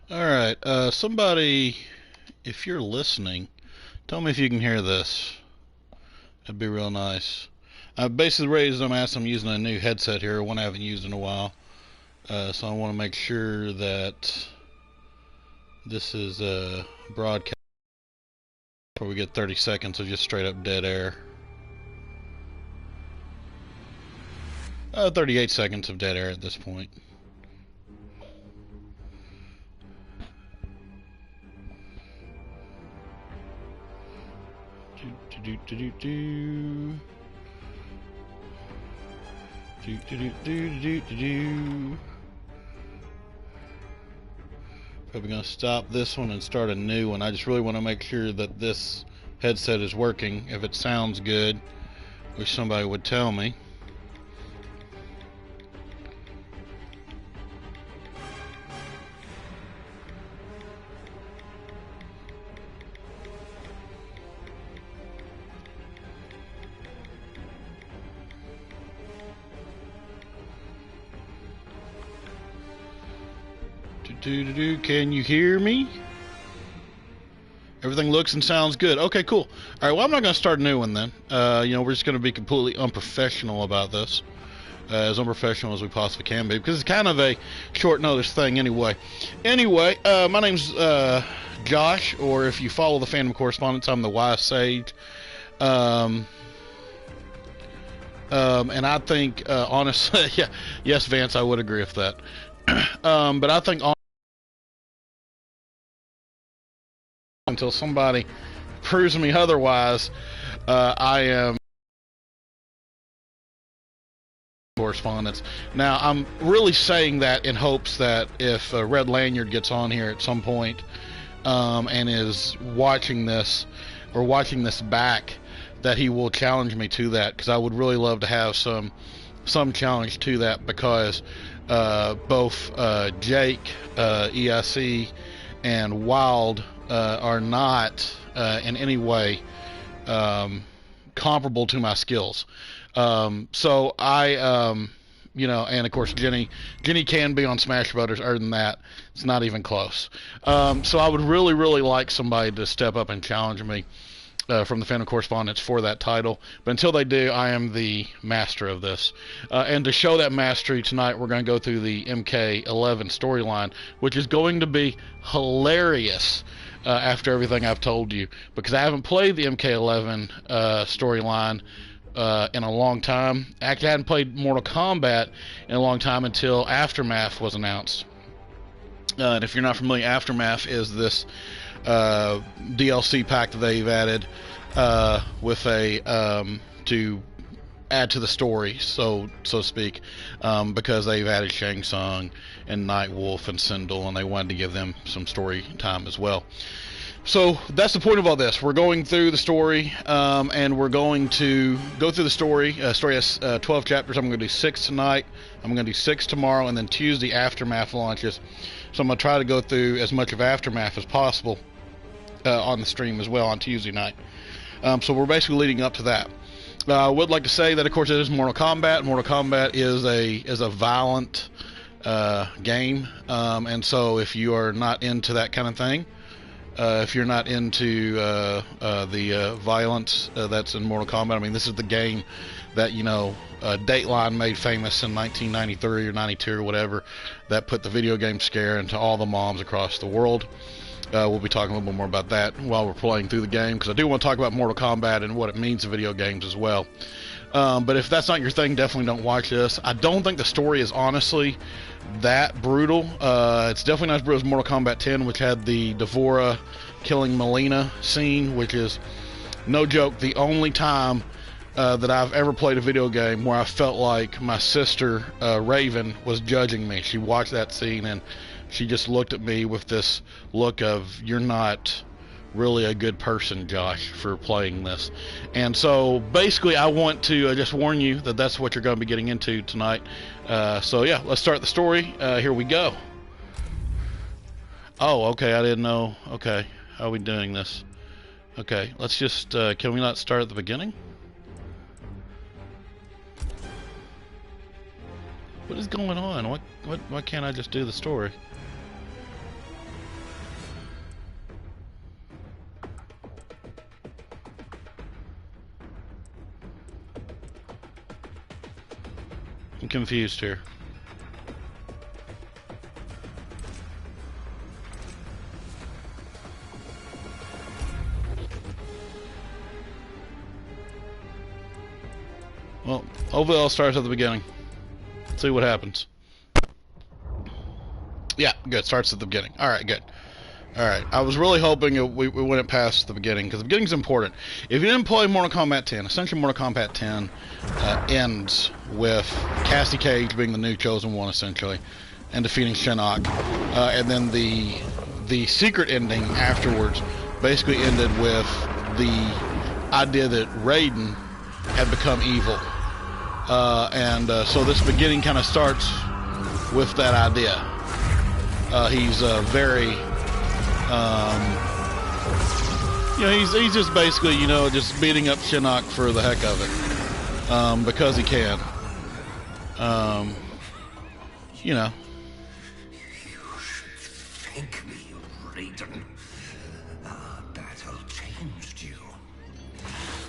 Alright, somebody, if you're listening, tell me if you can hear this. That'd be real nice. Basically, the reason I'm asking, I'm using a new headset here, one I haven't used in a while. So I want to make sure that this is broadcast before we get 30 seconds of just straight up dead air. 38 seconds of dead air at this point. Probably gonna stop this one and start a new one. I just really want to make sure that this headset is working. If it sounds good, wish somebody would tell me. Can you hear me? Everything looks and sounds good. Okay, cool. All right, well, I'm not going to start a new one then. We're just going to be completely unprofessional about this. As unprofessional as we possibly can be, because it's kind of a short notice thing anyway. My name's Josh, or if you follow the Fandom Correspondents, I'm the Wise Sage. And I think, honestly, yeah, yes, Vance, I would agree with that. But I think until somebody proves me otherwise, I am correspondence. Now, I'm really saying that in hopes that if Red Lanyard gets on here at some point and is watching this or watching this back, that he will challenge me to that, because I would really love to have some challenge to that, because both Jake, EIC, and Wild are not in any way comparable to my skills. So I, and of course Jenny can be on Smash Brothers. Other than that, it's not even close. So I would really, really like somebody to step up and challenge me from the Fandom Correspondents for that title. But until they do, I am the master of this. And to show that mastery tonight, we're going to go through the MK11 storyline, which is going to be hilarious. After everything I've told you, because I haven't played the MK11 storyline in a long time. Actually, I hadn't played Mortal Kombat in a long time until Aftermath was announced. And if you're not familiar, Aftermath is this DLC pack that they've added with a to add to the story, so to speak, because they've added Shang Tsung and Nightwolf and Sindel, and they wanted to give them some story time as well. So that's the point of all this. We're going through the story, and we're going to go through the story. Story has 12 chapters. I'm going to do 6 tonight. I'm going to do 6 tomorrow, and then Tuesday Aftermath launches. So I'm going to try to go through as much of Aftermath as possible on the stream as well on Tuesday night. So we're basically leading up to that. I would like to say that, of course, it is Mortal Kombat. Mortal Kombat is a violent game, and so if you are not into that kind of thing, if you're not into the violence that's in Mortal Kombat, I mean, this is the game that, Dateline made famous in 1993 or 92 or whatever, that put the video game scare into all the moms across the world. We'll be talking a little bit more about that while we're playing through the game, because I do want to talk about Mortal Kombat and what it means to video games as well. But if that's not your thing, definitely don't watch this. I don't think the story is honestly that brutal. It's definitely not as brutal as Mortal Kombat 10, which had the Devora killing Melina scene, which is, no joke, the only time that I've ever played a video game where I felt like my sister, Raven, was judging me. She watched that scene and she just looked at me with this look of, you're not really a good person, Josh, for playing this. And so basically I want to just warn you that that's what you're going to be getting into tonight. So yeah, let's start the story. Here we go. Oh, okay, I didn't know. Okay, how are we doing this? Okay, let's just, can we not start at the beginning? What is going on? Why can't I just do the story? I'm confused here. Well, hopefully it all starts at the beginning. See what happens. Yeah, good. Starts at the beginning. Alright, good. Alright, I was really hoping we wouldn't pass the beginning, because the beginning's important. If you didn't play Mortal Kombat 10, essentially Mortal Kombat 10 ends with Cassie Cage being the new Chosen One, essentially, and defeating Shinnok. And then the secret ending afterwards basically ended with the idea that Raiden had become evil. So this beginning kind of starts with that idea. He's very, he's just basically, just beating up Shinnok for the heck of it, because he can. You should thank me, Raiden. Our battle changed you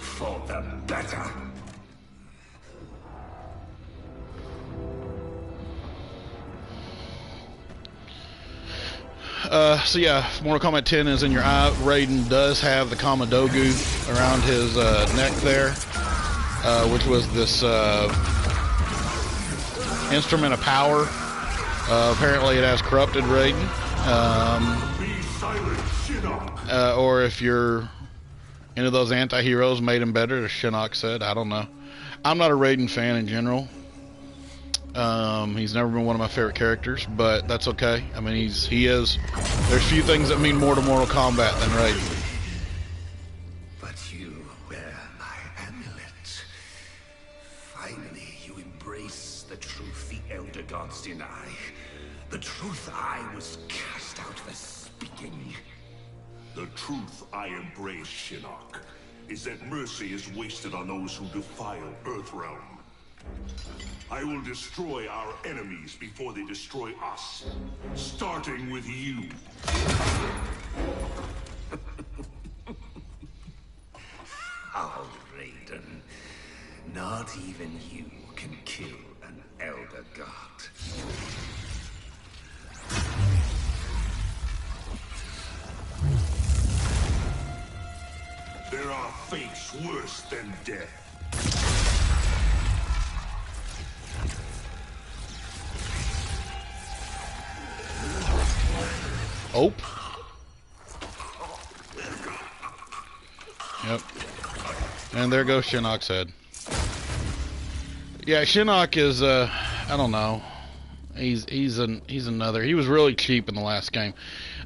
for the better. So yeah, Mortal Kombat 10 is in your eye. Raiden does have the Kamadogu around his neck there, which was this instrument of power. Apparently it has corrupted Raiden. Or if you're into those anti-heroes, made him better, as Shinnok said. I don't know. I'm not a Raiden fan in general. He's never been one of my favorite characters, but that's okay. I mean, he is. There's few things that mean more to Mortal Kombat than Raiden. But you wear my amulet. Finally, you embrace the truth the Elder Gods deny. The truth I was cast out for speaking. The truth I embrace, Shinnok, is that mercy is wasted on those who defile Earthrealm. I will destroy our enemies before they destroy us, starting with you. Oh, Raiden. Not even you can kill an Elder God. There are fates worse than death. Oh. Yep. And there goes Shinnok's head. Yeah, Shinnok is I don't know. He's another. He was really cheap in the last game.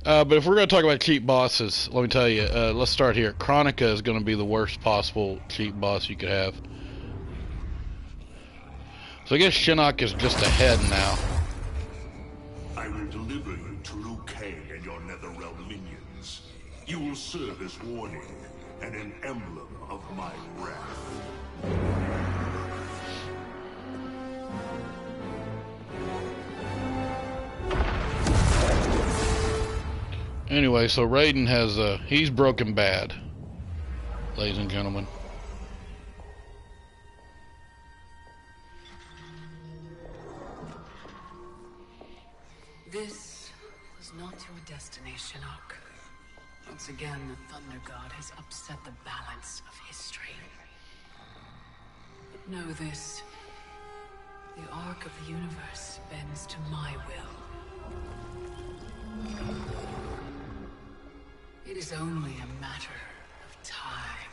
But if we're going to talk about cheap bosses, let me tell you, let's start here. Kronika is going to be the worst possible cheap boss you could have. So I guess Shinnok is just ahead now. I will deliver you to Liu Kang and your Netherrealm minions. You will serve as warning and an emblem of my wrath. Anyway, so Raiden has he's broken bad, ladies and gentlemen. This was not your destiny, Shinnok. Once again, the Thunder God has upset the balance of history. But know this. The arc of the universe bends to my will. It is only a matter of time.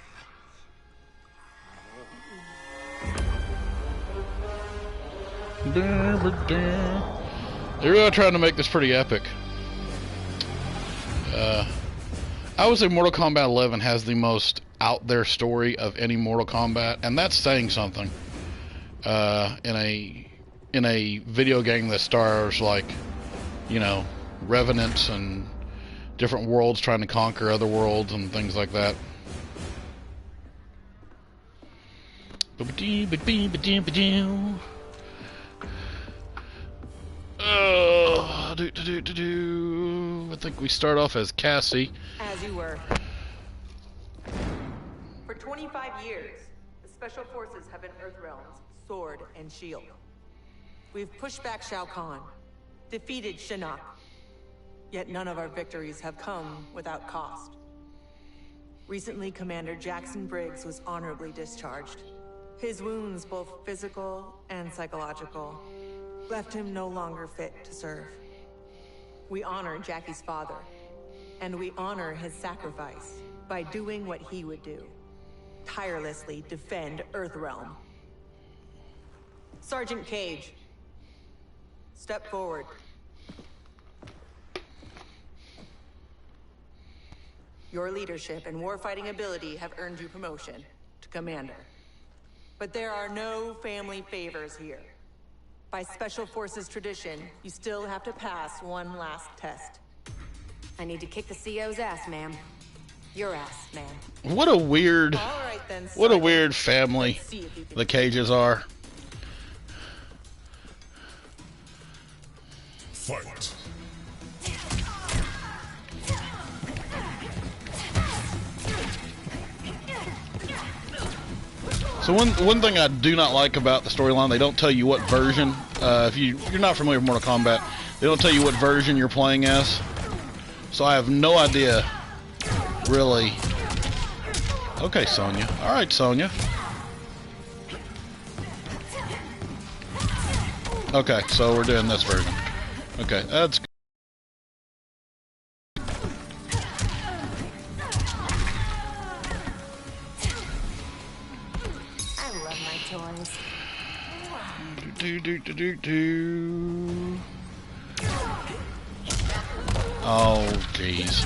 They're really trying to make this pretty epic. I would say Mortal Kombat 11 has the most out there story of any Mortal Kombat, and that's saying something. In a video game that stars like, revenants and different worlds trying to conquer other worlds and things like that. I think we start off as Cassie. As you were. For 25 years, the Special Forces have been Earthrealm's sword and shield. We've pushed back Shao Kahn, defeated Shinnok. Yet none of our victories have come without cost. Recently, Commander Jackson Briggs was honorably discharged. His wounds, both physical and psychological, left him no longer fit to serve. We honor Jackie's father, and we honor his sacrifice by doing what he would do. Tirelessly defend Earthrealm. Sergeant Cage, step forward. Your leadership and warfighting ability have earned you promotion to Commander. But there are no family favors here. By Special Forces tradition, you still have to pass one last test. I need to kick the CO's ass, ma'am. Your ass, ma'am. What a weird, All right, then, what a Sergeant. weird family Let's see if you can the Cages are. Fight. So one thing I do not like about the storyline, they don't tell you what version. If you're not familiar with Mortal Kombat, they don't tell you what version you're playing as. So I have no idea, really. Okay, Sonya. All right, Sonya. Okay, so we're doing this version. Okay, that's good. I love my toys. Do. Oh, jeez.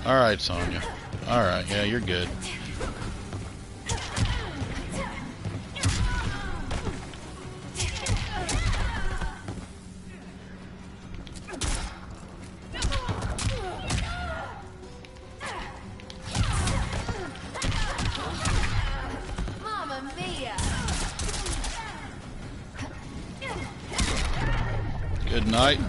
All right, Sonya. All right, yeah, you're good. Mamma mia! Good night.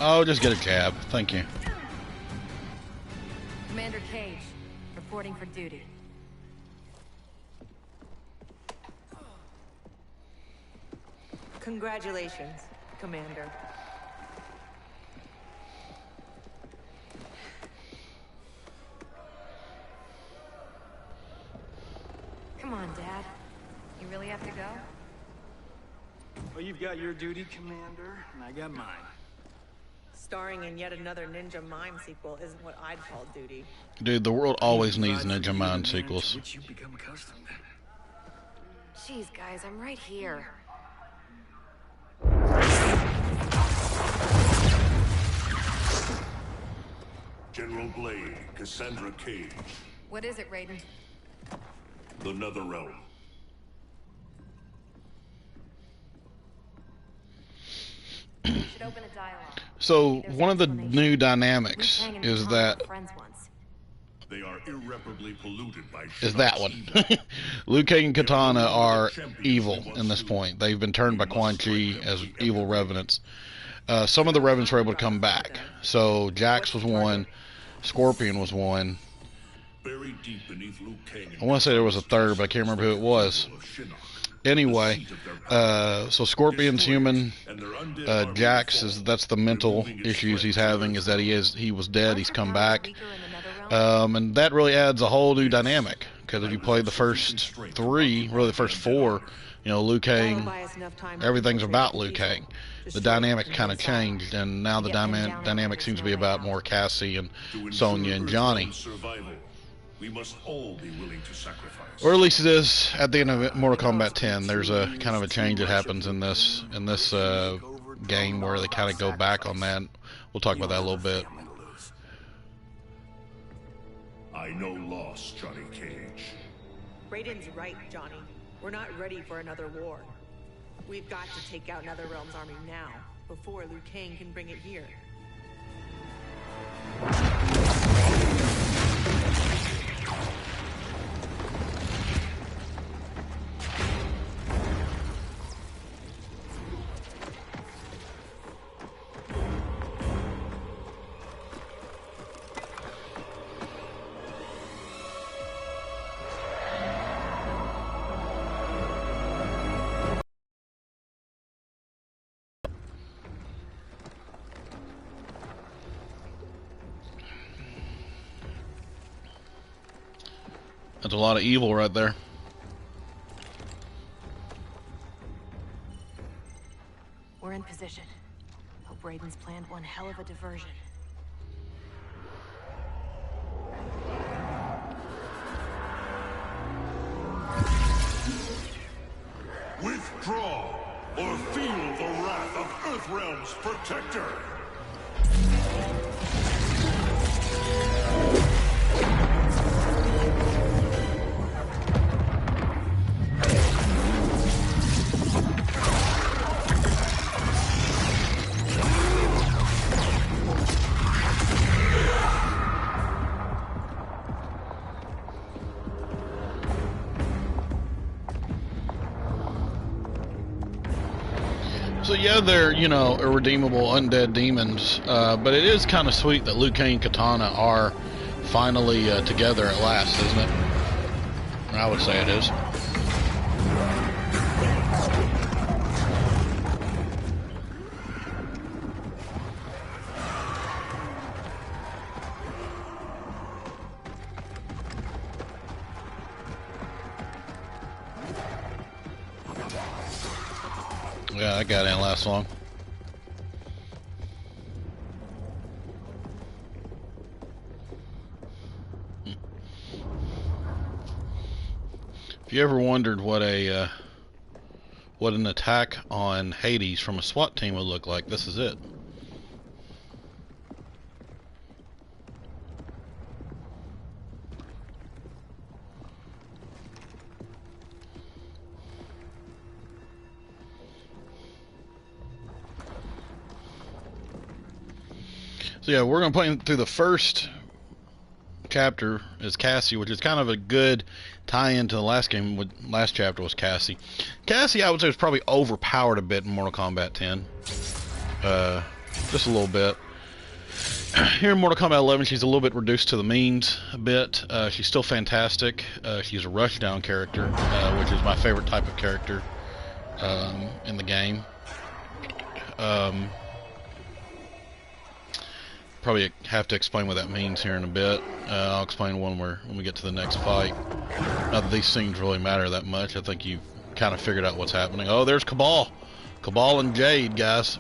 Oh, just get a jab. Thank you. Commander Cage, reporting for duty. Congratulations, Commander. Come on, Dad. You really have to go? Well, you've got your duty, Commander, and I got mine. Starring in yet another Ninja Mime sequel isn't what I'd call duty. Dude, the world always needs Ninja Mind sequels. Which you've become accustomed. Jeez, guys, I'm right here. General Blade, Cassandra Cage, What is it, Raiden? the Netherrealm. Should open a dialogue. So one of the new dynamics Liu Kang and is Katana that were friends once. They are irreparably polluted by is that one. Liu Kang and Katana are evil in this point. They've been turned by Quan Chi as evil revenants. Some of the revenants were able to come back. So Jax was one, Scorpion was one. Buried deep beneath Liu Kang and I want to say there was a third, but I can't remember who it was. Anyway, so Scorpion's human. Jax that's the mental issues he's having, is that he was dead, he's come back. And that really adds a whole new dynamic, because if you play the first three, really the first four, you know, Liu Kang, everything's about Liu Kang. The dynamic kind of changed, and now the dynamic seems to be about more Cassie and Sonya and Johnny. We must all be willing to sacrifice. Or at least it is at the end of Mortal Kombat 10. There's a kind of a change that happens in this game where they kind of go back on that. We'll talk about that a little bit. I know loss, Johnny Cage. Raiden's right, Johnny. We're not ready for another war. We've got to take out Netherrealm's army now, before Liu Kang can bring it here. That's a lot of evil right there. We're in position. Hope Raiden's planned one hell of a diversion. Withdraw, or feel the wrath of Earthrealm's protector! So yeah, they're, you know, irredeemable undead demons, but it is kind of sweet that Liu Kang and Katana are finally together at last, isn't it? I would say it is. Yeah, that guy didn't last long. If you ever wondered what an attack on Hades from a SWAT team would look like, this is it. So yeah, we're going to play through the first chapter as Cassie, which is kind of a good tie-in to the last game. Last chapter was Cassie. Cassie, I would say, was probably overpowered a bit in Mortal Kombat 10. Just a little bit. Here in Mortal Kombat 11, she's a little bit reduced to the means a bit. She's still fantastic. She's a rushdown character, which is my favorite type of character in the game. Probably have to explain what that means here in a bit. I'll explain when we get to the next fight. Not that these scenes really matter that much. I think you've kind of figured out what's happening. Oh, there's Cabal. Cabal and Jade, guys.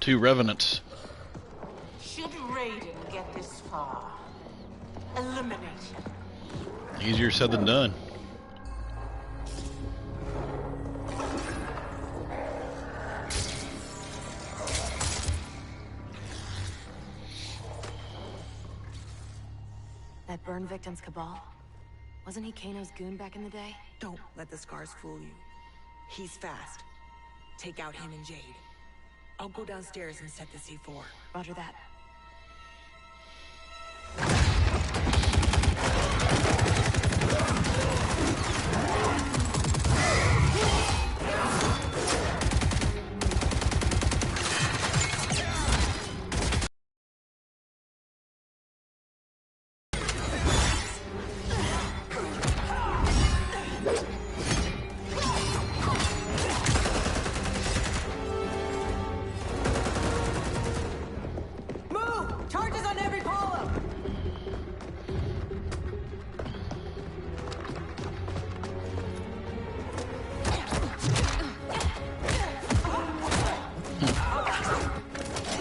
Two revenants. Should Raiden get this far, eliminate him. Easier said than done. That burn victim's Cabal? Wasn't he Kano's goon back in the day? Don't let the scars fool you. He's fast. Take out him and Jade. I'll go downstairs and set the C4. Roger that.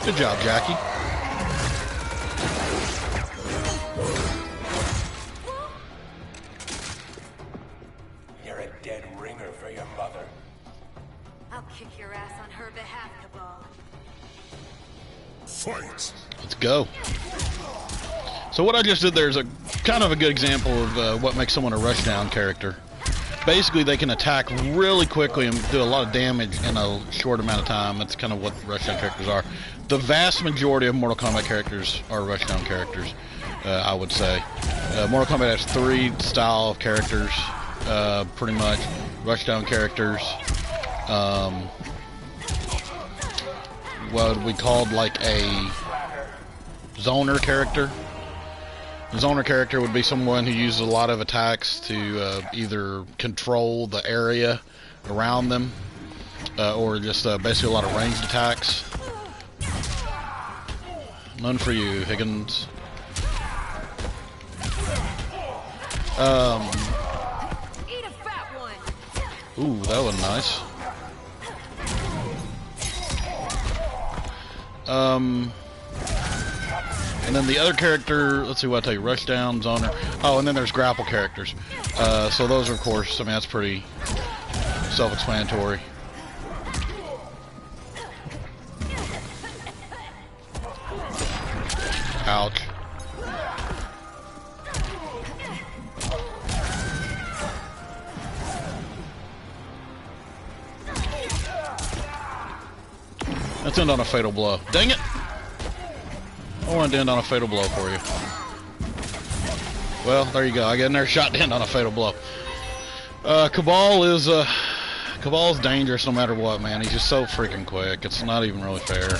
Good job, Jackie. You're a dead ringer for your mother. I'll kick your ass on her behalf, Cabal. Fight! Let's go. So what I just did there is a kind of a good example of what makes someone a rushdown character. Basically, they can attack really quickly and do a lot of damage in a short amount of time. That's kind of what rushdown characters are. The vast majority of Mortal Kombat characters are rushdown characters, I would say. Mortal Kombat has three style of characters, pretty much. Rushdown characters, what we called like a zoner character. The zoner character would be someone who uses a lot of attacks to either control the area around them, or just basically a lot of ranged attacks. None for you, Higgins. Eat a fat one. Ooh, that was nice. And then the other character, let's see what I tell you, Rushdown, Zoner. Oh, and then there's grapple characters. So those are, of course, I mean, that's pretty self-explanatory. Ouch. Let's end on a fatal blow. Dang it! I wanted to end on a fatal blow for you. Well, there you go. I got another shot to end on a fatal blow. Cabal's dangerous no matter what, man. He's just so freaking quick. It's not even really fair.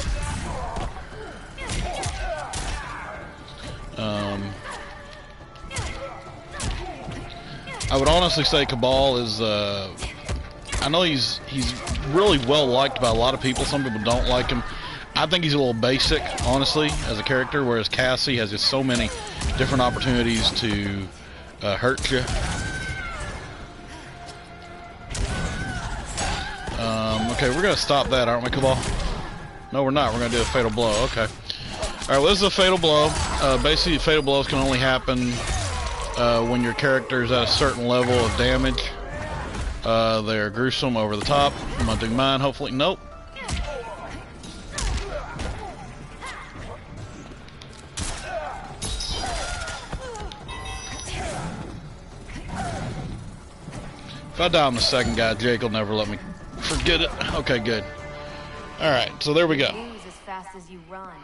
I would honestly say Cabal is, I know he's really well liked by a lot of people. Some people don't like him. I think he's a little basic, honestly, as a character, whereas Cassie has just so many different opportunities to hurt you. Okay, we're going to stop that, aren't we, Cabal? No, we're not. We're going to do a fatal blow. Okay. Alright, well, this is a fatal blow. Basically, fatal blows can only happen when your character is at a certain level of damage. They're gruesome over the top. I'm going to do mine, hopefully. Nope. If I die on the second guy, Jake will never let me forget it. Okay, good. Alright, so there we go. Lose as fast as you run.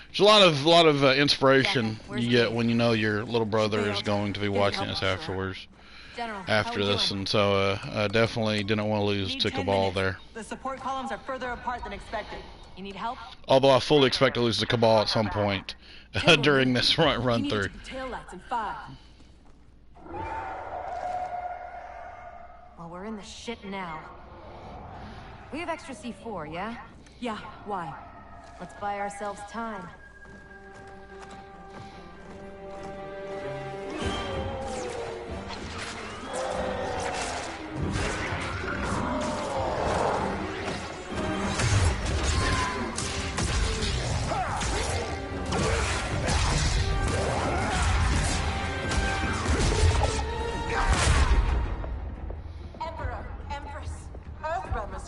There's a lot of inspiration you get when you know your little brother is going to be watching this afterwards. After this, and so I definitely didn't want to lose to Cabal there. The support columns are further apart than expected. You need help? Although I fully expect to lose to Cabal at some point during this run through. Tail lights in 5. Well, we're in the shit now. We have extra C4, yeah? Yeah, why? Let's buy ourselves time.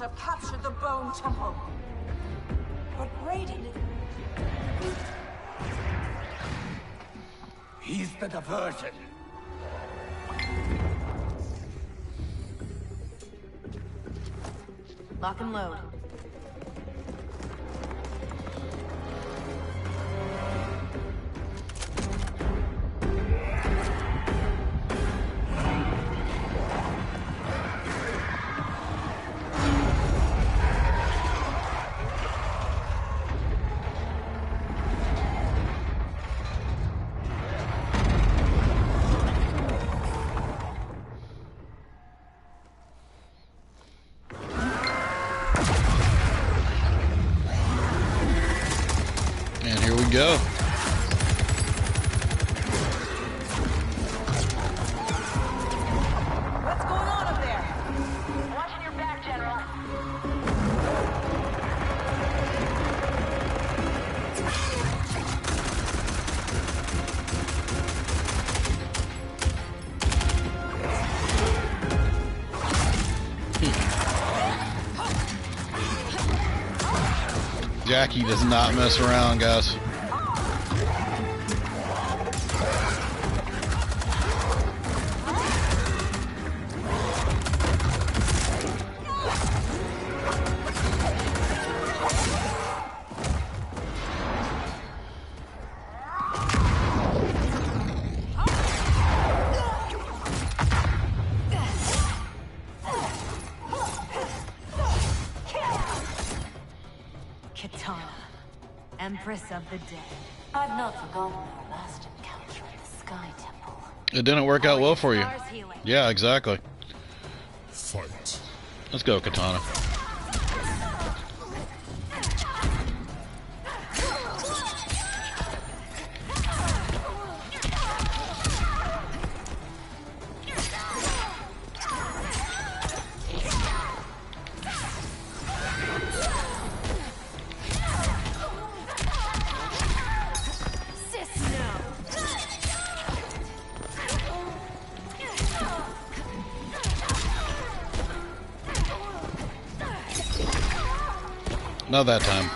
Have captured the Bone Temple. But Raiden... He's the diversion. Lock and load. And here we go. What's going on up there? Watching your back, General. Jackie does not mess around, guys. Kitana, Empress of the Dead. I've not forgotten our last encounter at the Sky Temple. It didn't work out well for you. Stars healing. Yeah, exactly. Fight. Let's go, Katana. Not that time.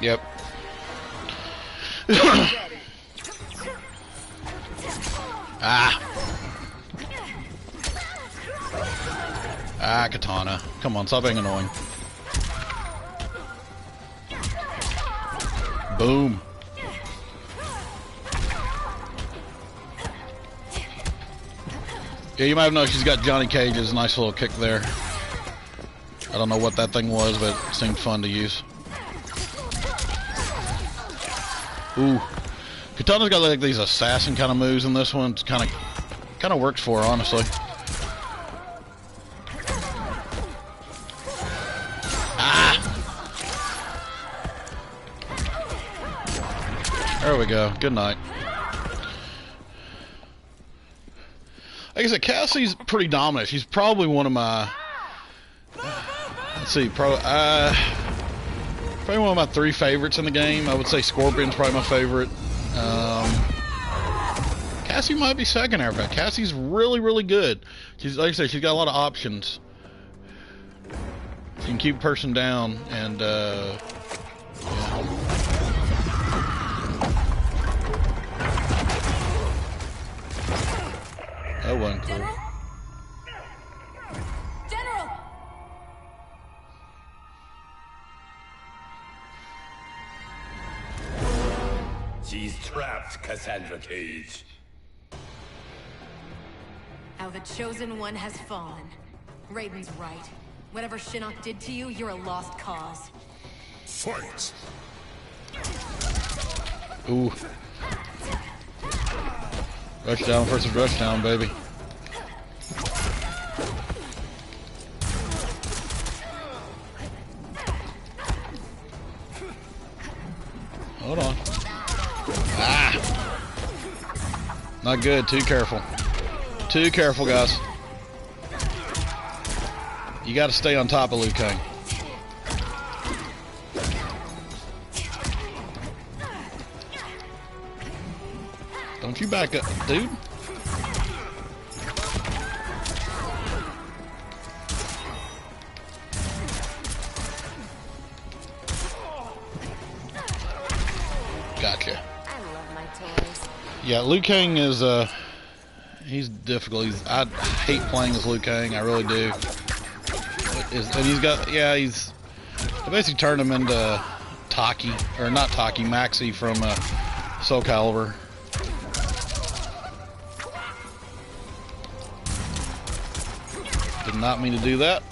Yep. Ah. Ah, katana. Come on, stop being annoying. Boom. Yeah, you might have noticed she's got Johnny Cage's nice little kick there. I don't know what that thing was, but it seemed fun to use. Ooh. Katana's got like these assassin kind of moves in this one. It's kind of works for her, honestly. Ah! There we go. Good night. Like I said, Cassie's pretty dominant. She's probably one of my... Let's see, probably one of my 3 favorites in the game. I would say Scorpion's probably my favorite. Cassie might be second there, but Cassie's really, really good. She's, like I said, she's got a lot of options. She can keep a person down, and yeah. That wasn't cool. General? General! She's trapped, Cassandra Cage. How the Chosen One has fallen. Raiden's right. Whatever Shinnok did to you, you're a lost cause. Fight! Ooh. Rushdown versus rushdown, baby. Hold on. Ah! Not good. Too careful. Too careful, guys. You got to stay on top of Liu Kang. Don't you back up, dude. Gotcha. I love my toys. Yeah, Liu Kang is, he's difficult. I hate playing as Liu Kang, I really do. And he's got, yeah, they basically turned him into Taki, or not Taki, Maxi from Soul Calibur. Did not mean to do that.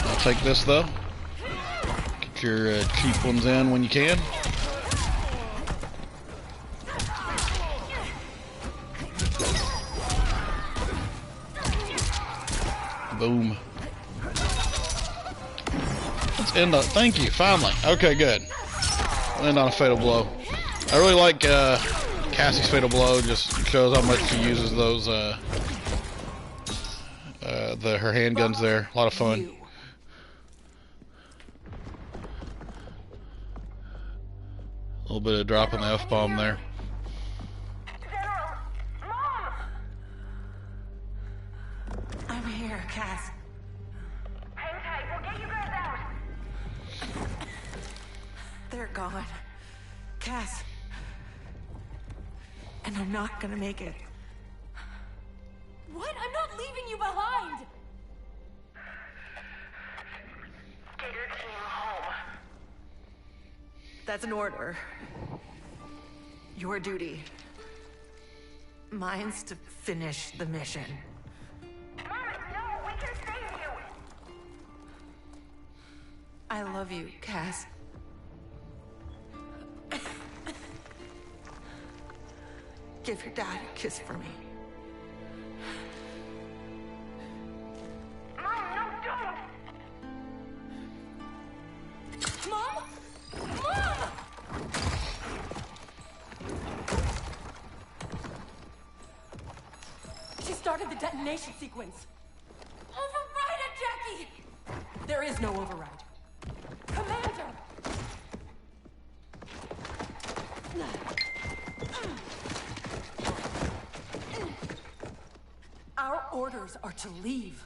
I'll take this though. Get your cheap ones in when you can. Boom. Let's end on, thank you, finally. Okay, good. We'll end on a fatal blow. I really like Cassie's fatal blow, just shows how much she uses those her handguns there. A lot of fun. A little bit of dropping the F-bomb there. General! Mom! I'm here, Cass. Hang tight, we'll get you guys out. They're gone. Cass. And I'm not gonna make it. What? I'm not leaving you behind! Get your team home. That's an order. Your duty. Mine's to finish the mission. Mom, no, we can save you. I love you, Cass. Give your dad a kiss for me. Mom, no, don't. Mom? Mom! She started the detonation sequence. Override it, Jackie! There is no override. Commander! Our order orders are to leave.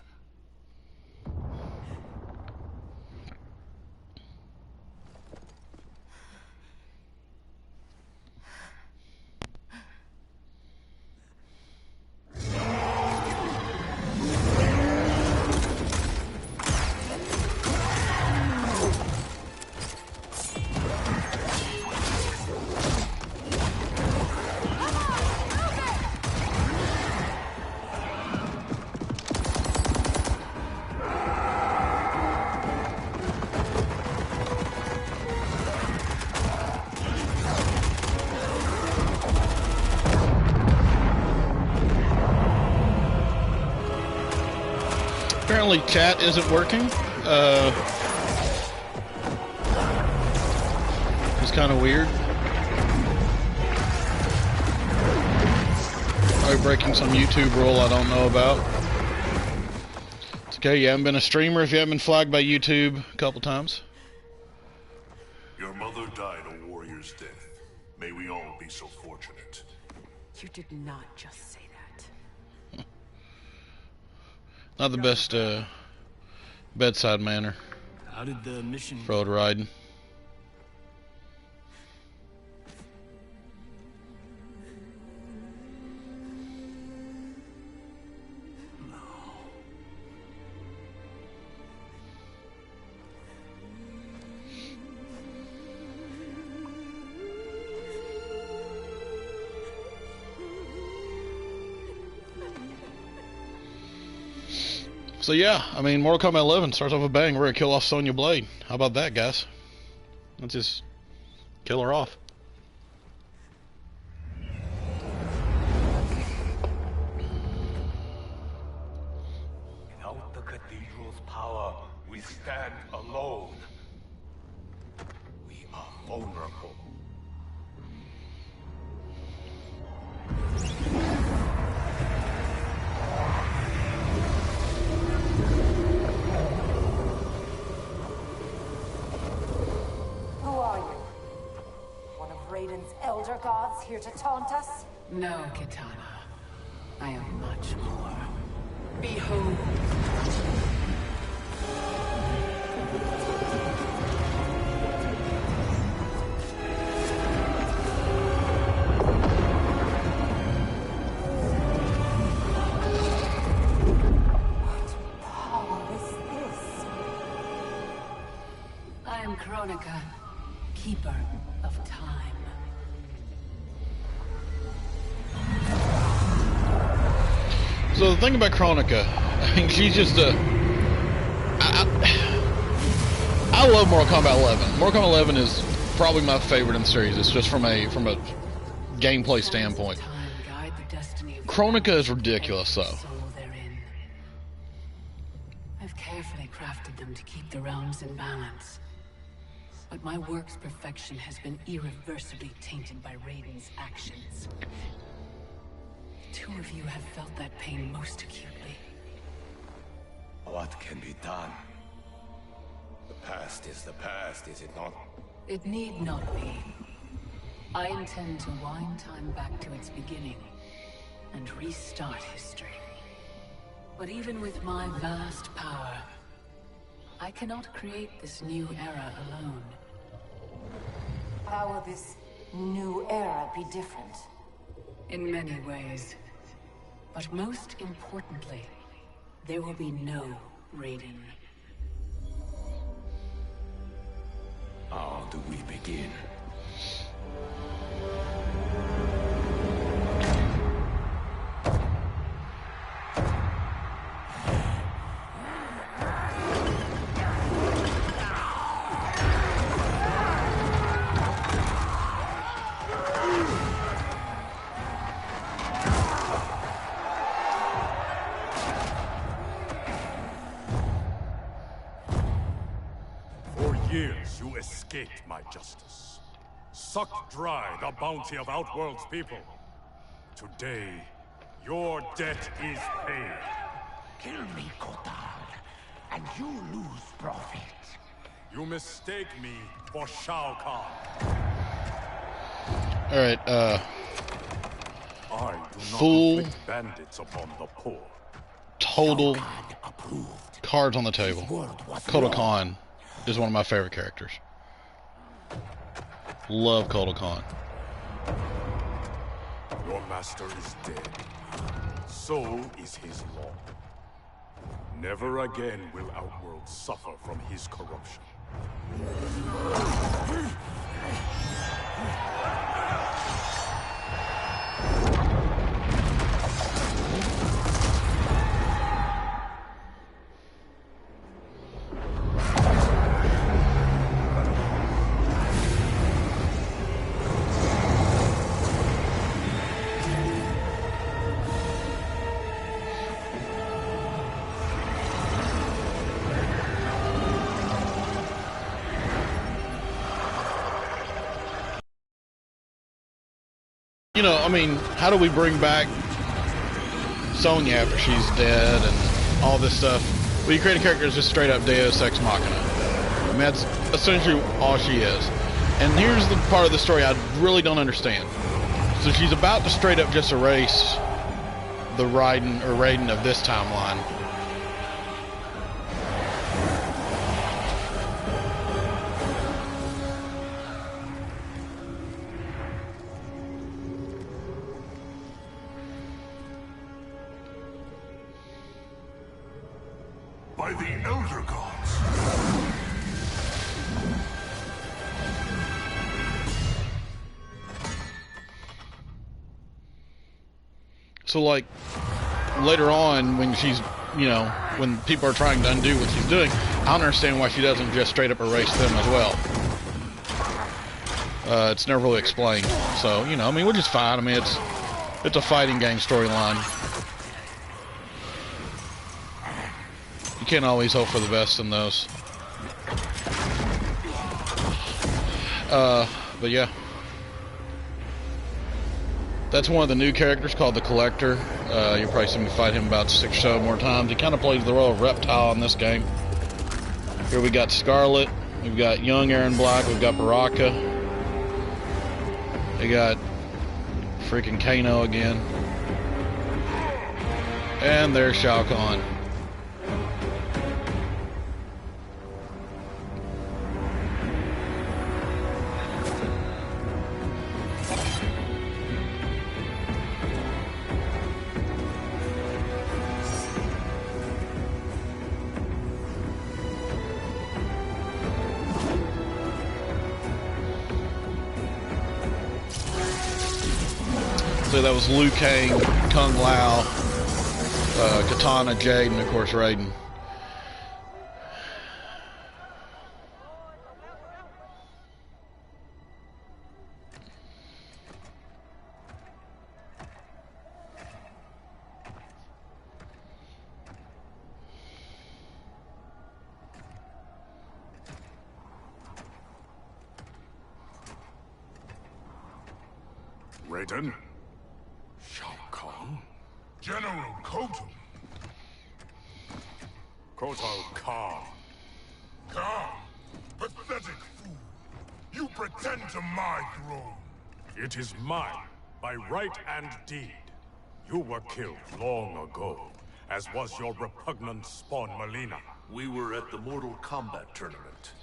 Apparently chat isn't working. It's kind of weird. Probably breaking some YouTube rule I don't know about. It's okay, you haven't been a streamer if you haven't been flagged by YouTube a couple times. Your mother died a warrior's death. May we all be so fortunate. You did not just say that. Not the best bedside manner. How did the mission Road riding. So yeah, I mean, Mortal Kombat 11 starts off with a bang. We're gonna kill off Sonya Blade. How about that, guys? Let's just kill her off. Without the cathedral's power, we stand alone. We are vulnerable. Who are you? One of Raiden's elder gods here to taunt us? No, Kitana. I am much more. Behold. What power is this? I am Kronika, keeper of time. So the thing about Kronika, I mean, she's just a... I love Mortal Kombat 11. Mortal Kombat 11 is probably my favorite in the series. It's just from a gameplay standpoint. Kronika is ridiculous, though. I've carefully crafted them to keep the realms in balance. But my work's perfection has been irreversibly tainted by Raiden's actions. Two of you have felt that pain most acutely. What can be done? The past is the past, is it not? It need not be. I intend to wind time back to its beginning and restart history. But even with my vast power, I cannot create this new era alone. How will this new era be different? In many ways. But most importantly, there will be no Raiden. How do we begin? Years you escaped my justice, sucked dry the bounty of Outworld's people. Today, your debt is paid. Kill me, Kotal, and you lose profit. You mistake me for Shao Kahn. Alright, I do not full inflict bandits upon the poor. total cards on the table. Kotal Khan is one of my favorite characters. Love Kotal Khan. Your master is dead. So is his law. Never again will Outworld suffer from his corruption. You know, I mean, how do we bring back Sonya after she's dead and all this stuff? Well, you create a character that's just straight up Deus Ex Machina. I mean, that's essentially all she is. And here's the part of the story I really don't understand. So she's about to straight up just erase the Raiden of this timeline. By the Elder Gods. So, like, later on, when she's, you know, when people are trying to undo what she's doing, I don't understand why she doesn't just straight up erase them as well. It's never really explained. So, you know, I mean, which is fine. I mean, it's a fighting game storyline. You can't always hope for the best in those. But yeah. That's one of the new characters called the Collector. You'll probably see me fight him about 6 or so more times. He kind of plays the role of Reptile in this game. Here we got Scarlet. We've got young Aaron Black. We've got Baraka. We got freaking Kano again. And there's Shao Kahn. So that was Liu Kang, Kung Lao, Katana, Jade, and of course Raiden. Raiden? Shao Kahn? General Kotal? Kotal Khan. Khan? Pathetic fool! You pretend to my throne! It is mine, by right and deed. You were killed long ago, as was your repugnant spawn Melina. We were at the Mortal Kombat tournament.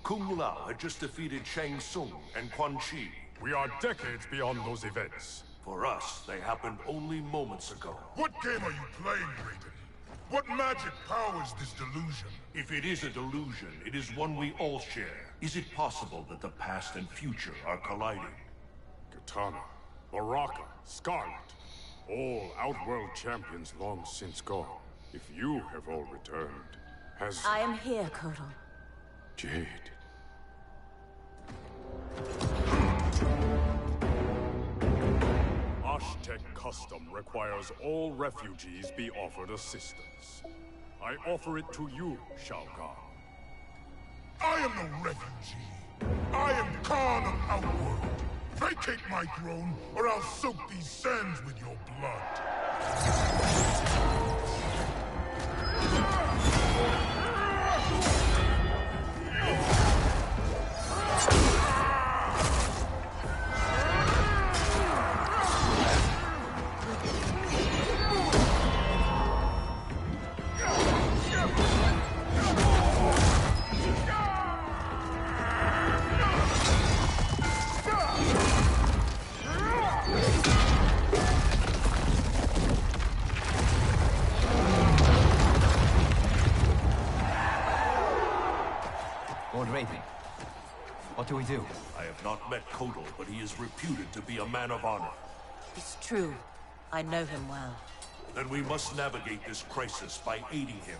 Kung Lao had just defeated Shang Tsung and Quan Chi. We are decades beyond those events. For us, they happened only moments ago. What game are you playing, Raiden? What magic powers this delusion? If it is a delusion, it is one we all share. Is it possible that the past and future are colliding? Katana, Baraka, Scarlet, all Outworld champions long since gone. If you have all returned, has... I am here, Kotal. Jade. Aztec custom requires all refugees be offered assistance. I offer it to you, Shao Kahn. I am no refugee. I am Khan of Outworld. Vacate my throne, or I'll soak these sands with your blood. Lord Raiden, what do we do? I have not met Kotal, but he is reputed to be a man of honor. It's true. I know him well. Then we must navigate this crisis by aiding him.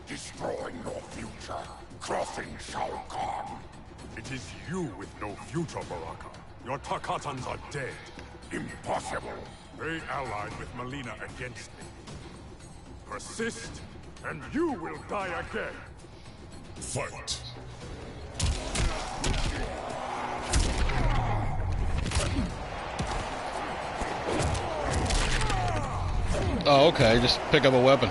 Destroying your future, crossing Shao Kahn. It is you with no future, Baraka. Your Tarkatans are dead. Impossible. They allied with Melina against me. Persist, and you will die again. Fight. Oh, okay. Just pick up a weapon.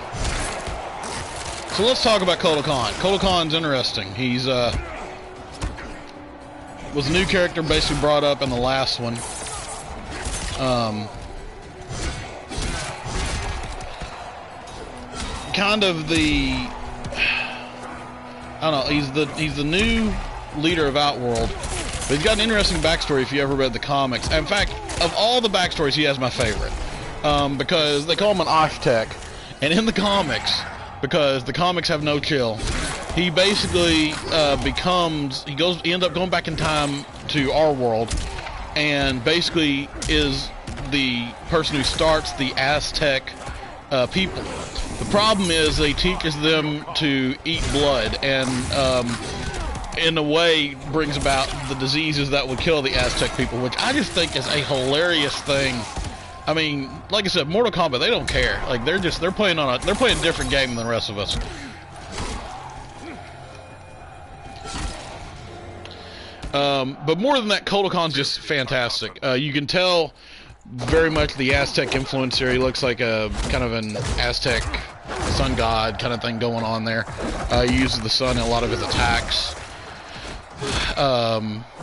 So let's talk about Kotal Kahn. Kotal Kahn's interesting. He's was a new character basically brought up in the last one. Kind of the, I don't know, he's the new leader of Outworld, but he's got an interesting backstory if you ever read the comics. In fact, of all the backstories, he has my favorite, because they call him an Osh-Tech, and in the comics, because the comics have no chill, he basically he ends up going back in time to our world, and basically is the person who starts the Aztec people. The problem is he teaches them to eat blood, and in a way brings about the diseases that would kill the Aztec people, which I just think is a hilarious thing. I mean, like I said, Mortal Kombat, they don't care. Like they're playing a different game than the rest of us. But more than that, Kotal Kahn's just fantastic. You can tell very much the Aztec influence here. He looks like a kind of an Aztec sun god kind of thing going on there. He uses the sun in a lot of his attacks.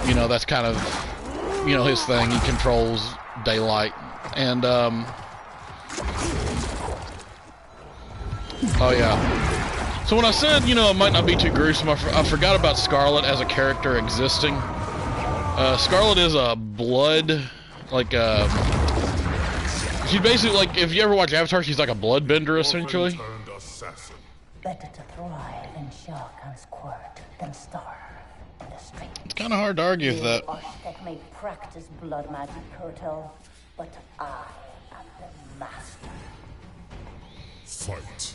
You know, that's kind of, you know, his thing. He controls daylight. And, oh yeah. So when I said, you know, it might not be too gruesome, I forgot about Scarlet as a character existing. Scarlet is a blood, like, she's basically like, if you ever watch Avatar, she's like a bloodbender, essentially. Better to thrive in Shao Kahn's court than starve in the street. It's kind of hard to argue with that. Osh-Tech may practice blood magic, Kotal, but I am the master. Fight.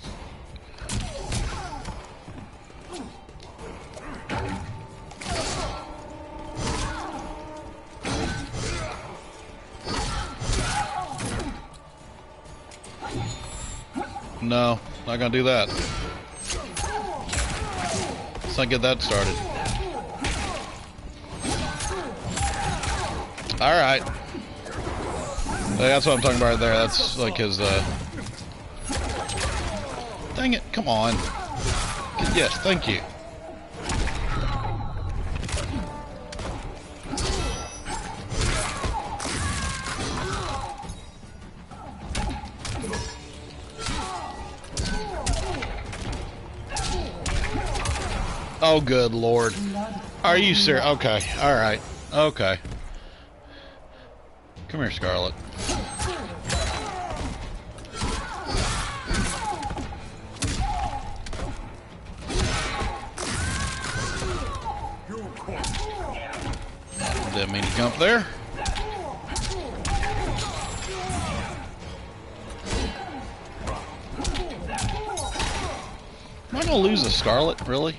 No, not gonna do that. Let's not get that started. Alright. That's what I'm talking about right there. That's like his, Dang it, come on. Yes, thank you. Oh, good Lord. Are you serious? Okay, alright. Okay. Come here, Scarlet. Didn't mean to jump there. Am I gonna lose a Scarlet, really?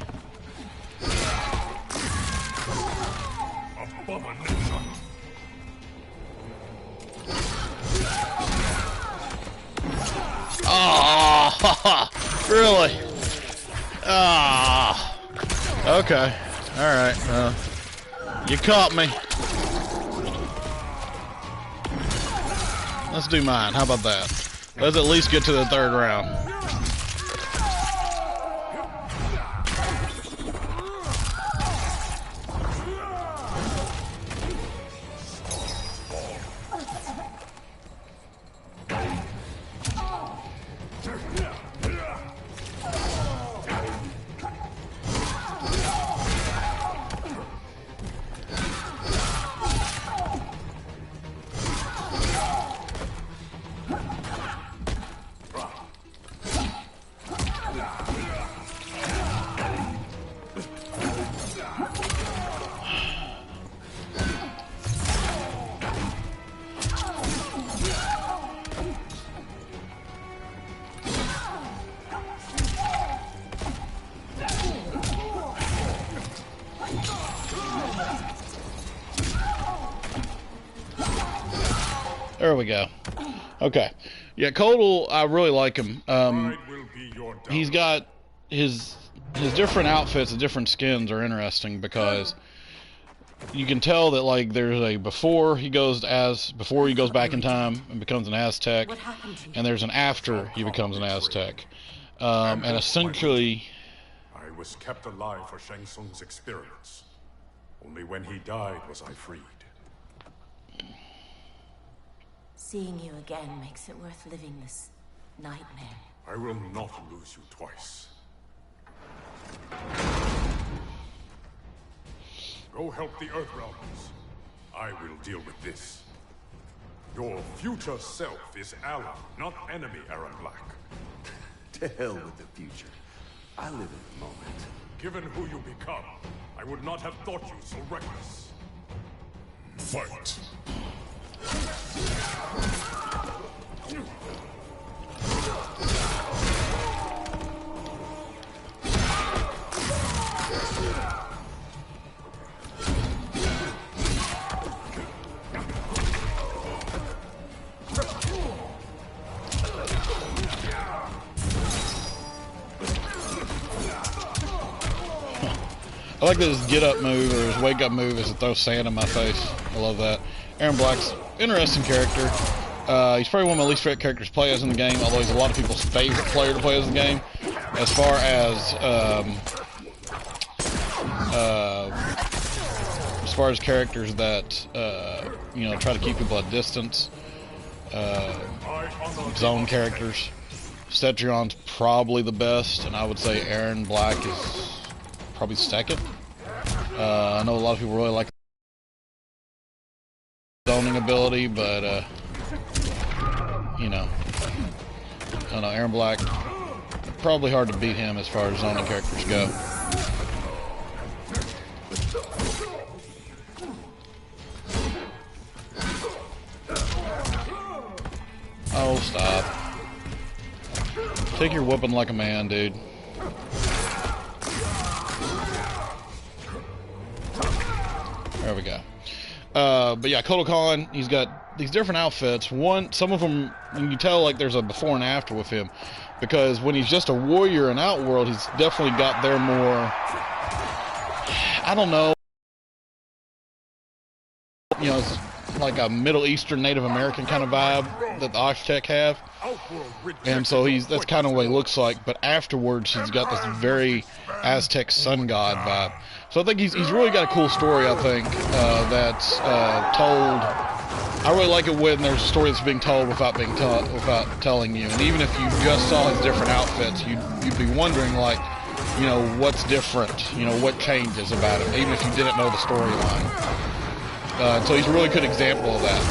Oh, really? Ah. Okay. All right. You caught me. Let's do mine. How about that? Let's at least get to the third round. There we go. Okay. Yeah, Kodal, I really like him. He's got his different outfits and different skins are interesting because you can tell that like there's a before he goes back in time and becomes an Aztec, and there's an after he becomes an Aztec. And essentially, I was kept alive for Shang Tsung's experiments. Only when he died was I freed. Seeing you again makes it worth living this nightmare. I will not lose you twice. Go help the Earthrealmers. I will deal with this. Your future self is ally, not enemy, Aaron Black. To hell with the future. I live in the moment. Given who you become, I would not have thought you so reckless. Fight! I like that his get up move or his wake up move is to throw sand in my face. I love that. Aaron Black's interesting character. He's probably one of my least favorite characters to play as in the game, although he's a lot of people's favorite player to play as in the game. As far as characters that you know, try to keep people at distance, zone characters, Cetrion's probably the best, and I would say Aaron Black is probably second. I know a lot of people really like zoning ability, but you know, I don't know, Aaron Black, probably hard to beat him as far as zoning characters go. Oh, stop. Take your whooping like a man, dude. There we go. But yeah, Kodal Khan, he's got these different outfits. Some of them, you can tell like there's a before and after with him, because when he's just a warrior in Outworld, he's definitely got their more, I don't know, you know, it's like a Middle Eastern Native American kind of vibe that the Aztec have. And so that's kind of what he looks like, but afterwards he's got this very Aztec sun god vibe. So I think he's really got a cool story, I think, that's told. I really like it when there's a story that's being told without telling you. And even if you just saw his different outfits, you'd be wondering, like, you know, what's different, you know, what changes about him, even if you didn't know the storyline. So he's a really good example of that.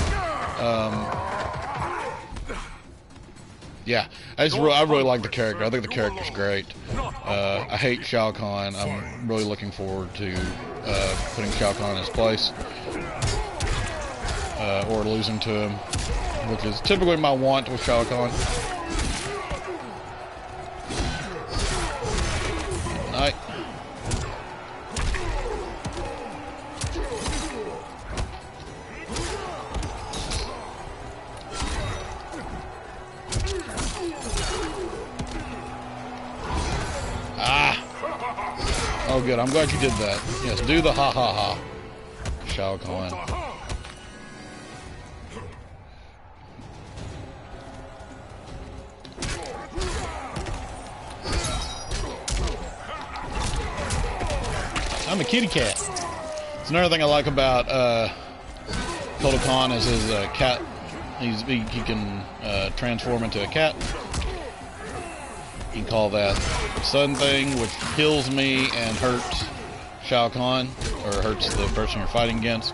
Yeah, I really like the character. I think the character's great. I hate Shao Kahn. I'm really looking forward to putting Shao Kahn in his place, or losing to him, which is typically my want with Shao Kahn. Night. Oh, good. I'm glad you did that. Yes, do the ha ha ha. Shao Kahn. I'm a kitty cat. It's another thing I like about Kotal Khan is his cat. He can transform into a cat. You can call that sun thing, which kills me and hurts Shao Kahn, or hurts the person you're fighting against.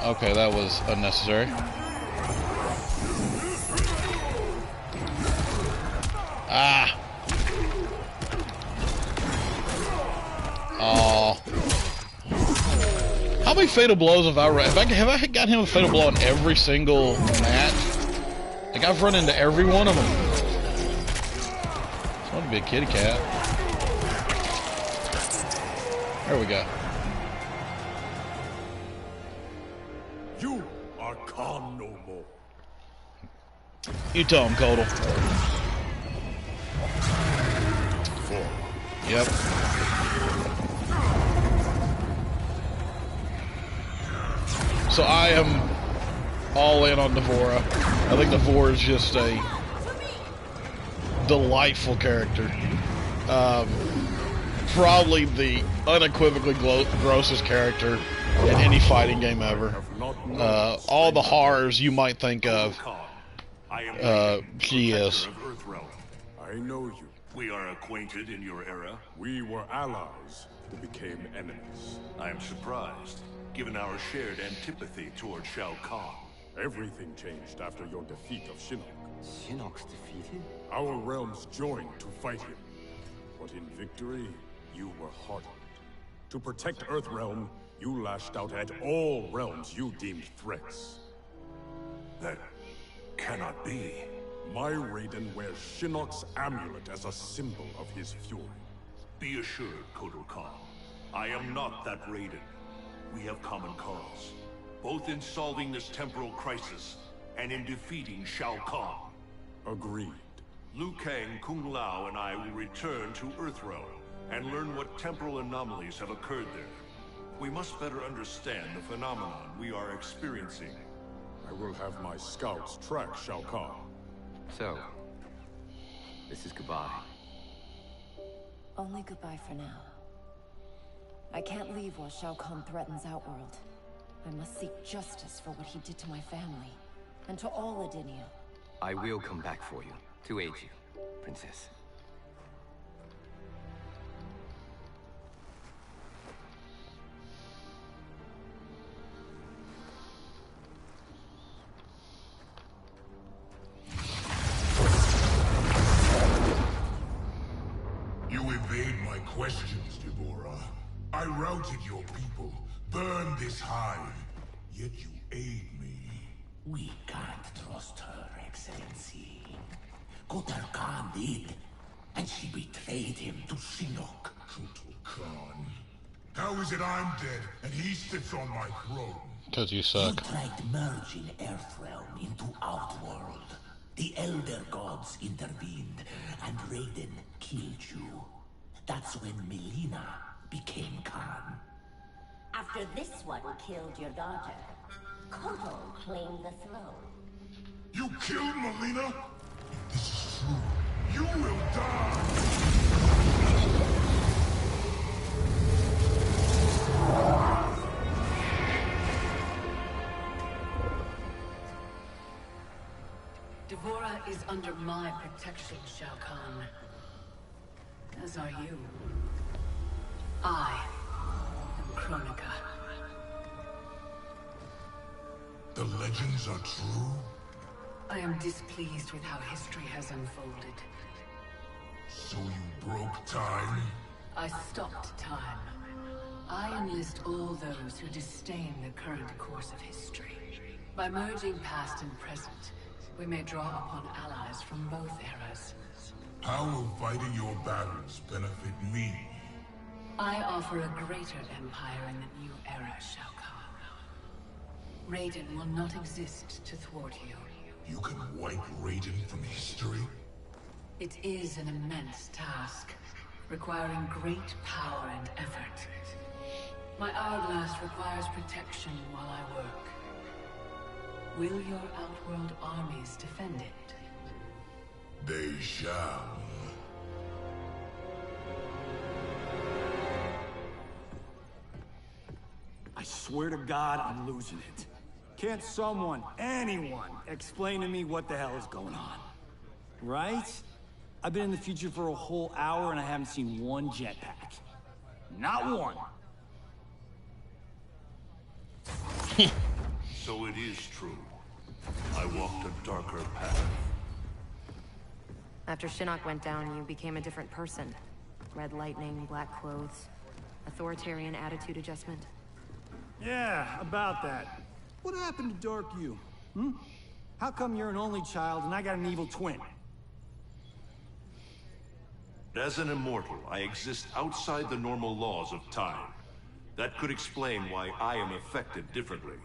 Okay, that was unnecessary. Ah! Oh. How many fatal blows have I got him a fatal blow in every single match? Like, I've run into every one of them. It's want to be a kitty cat. There we go. You are Khan no more. You tell him, Kotal. Yep. So I am all in on D'Vorah. I think D'Vorah is just a delightful character. Probably the unequivocally grossest character in any fighting game ever. All the horrors you might think of, she is. I know you. We are acquainted in your era. We were allies who became enemies. I am surprised, given our shared antipathy toward Shao Kahn. Everything changed after your defeat of Shinnok. Shinnok's defeated? Our realms joined to fight him. But in victory, you were hardened. To protect Earthrealm, you lashed out at all realms you deemed threats. That cannot be. My Raiden wears Shinnok's amulet as a symbol of his fury. Be assured, Kotal Khan. I am not that Raiden. We have common cause, both in solving this temporal crisis and in defeating Shao Kahn. Agreed. Liu Kang, Kung Lao, and I will return to Earthrealm and learn what temporal anomalies have occurred there. We must better understand the phenomenon we are experiencing. I will have my scouts track Shao Kahn. So, this is goodbye. Only goodbye for now. I can't leave while Shao Kahn threatens Outworld. I must seek justice for what he did to my family, and to all Edinia. I will come back for you, to aid you, Princess. You evade my questions, D'Vorah. I routed your people, burned this hive, yet you aid me. We can't trust her, Excellency. Kotal Khan did, and she betrayed him to Shinnok. Kotal Khan? How is it I'm dead, and he sits on my throne? Because you suck. You tried merging Earthrealm into Outworld. The Elder Gods intervened, and Raiden killed you. That's when Melina became Khan. After this one killed your daughter, Kotal claimed the throne. You killed Melina? If this is true, you will die! D'Vorah is under my protection, Shao Kahn. As are you. I am Kronika. The legends are true? I am displeased with how history has unfolded. So you broke time? I stopped time. I enlist all those who disdain the current course of history. By merging past and present, we may draw upon allies from both eras. How will fighting your battles benefit me? I offer a greater empire in the new era, Shao Kahn. Raiden will not exist to thwart you. You can wipe Raiden from history? It is an immense task, requiring great power and effort. My hourglass requires protection while I work. Will your Outworld armies defend it? They shall. I swear to God, I'm losing it. Can't someone, anyone, explain to me what the hell is going on? Right? I've been in the future for a whole hour and I haven't seen one jetpack. Not one. So it is true. I walked a darker path. After Shinnok went down, you became a different person. Red lightning, black clothes, authoritarian attitude adjustment. Yeah, about that. What happened to Dark You? Hmm? How come you're an only child and I got an evil twin? As an immortal, I exist outside the normal laws of time. That could explain why I am affected differently.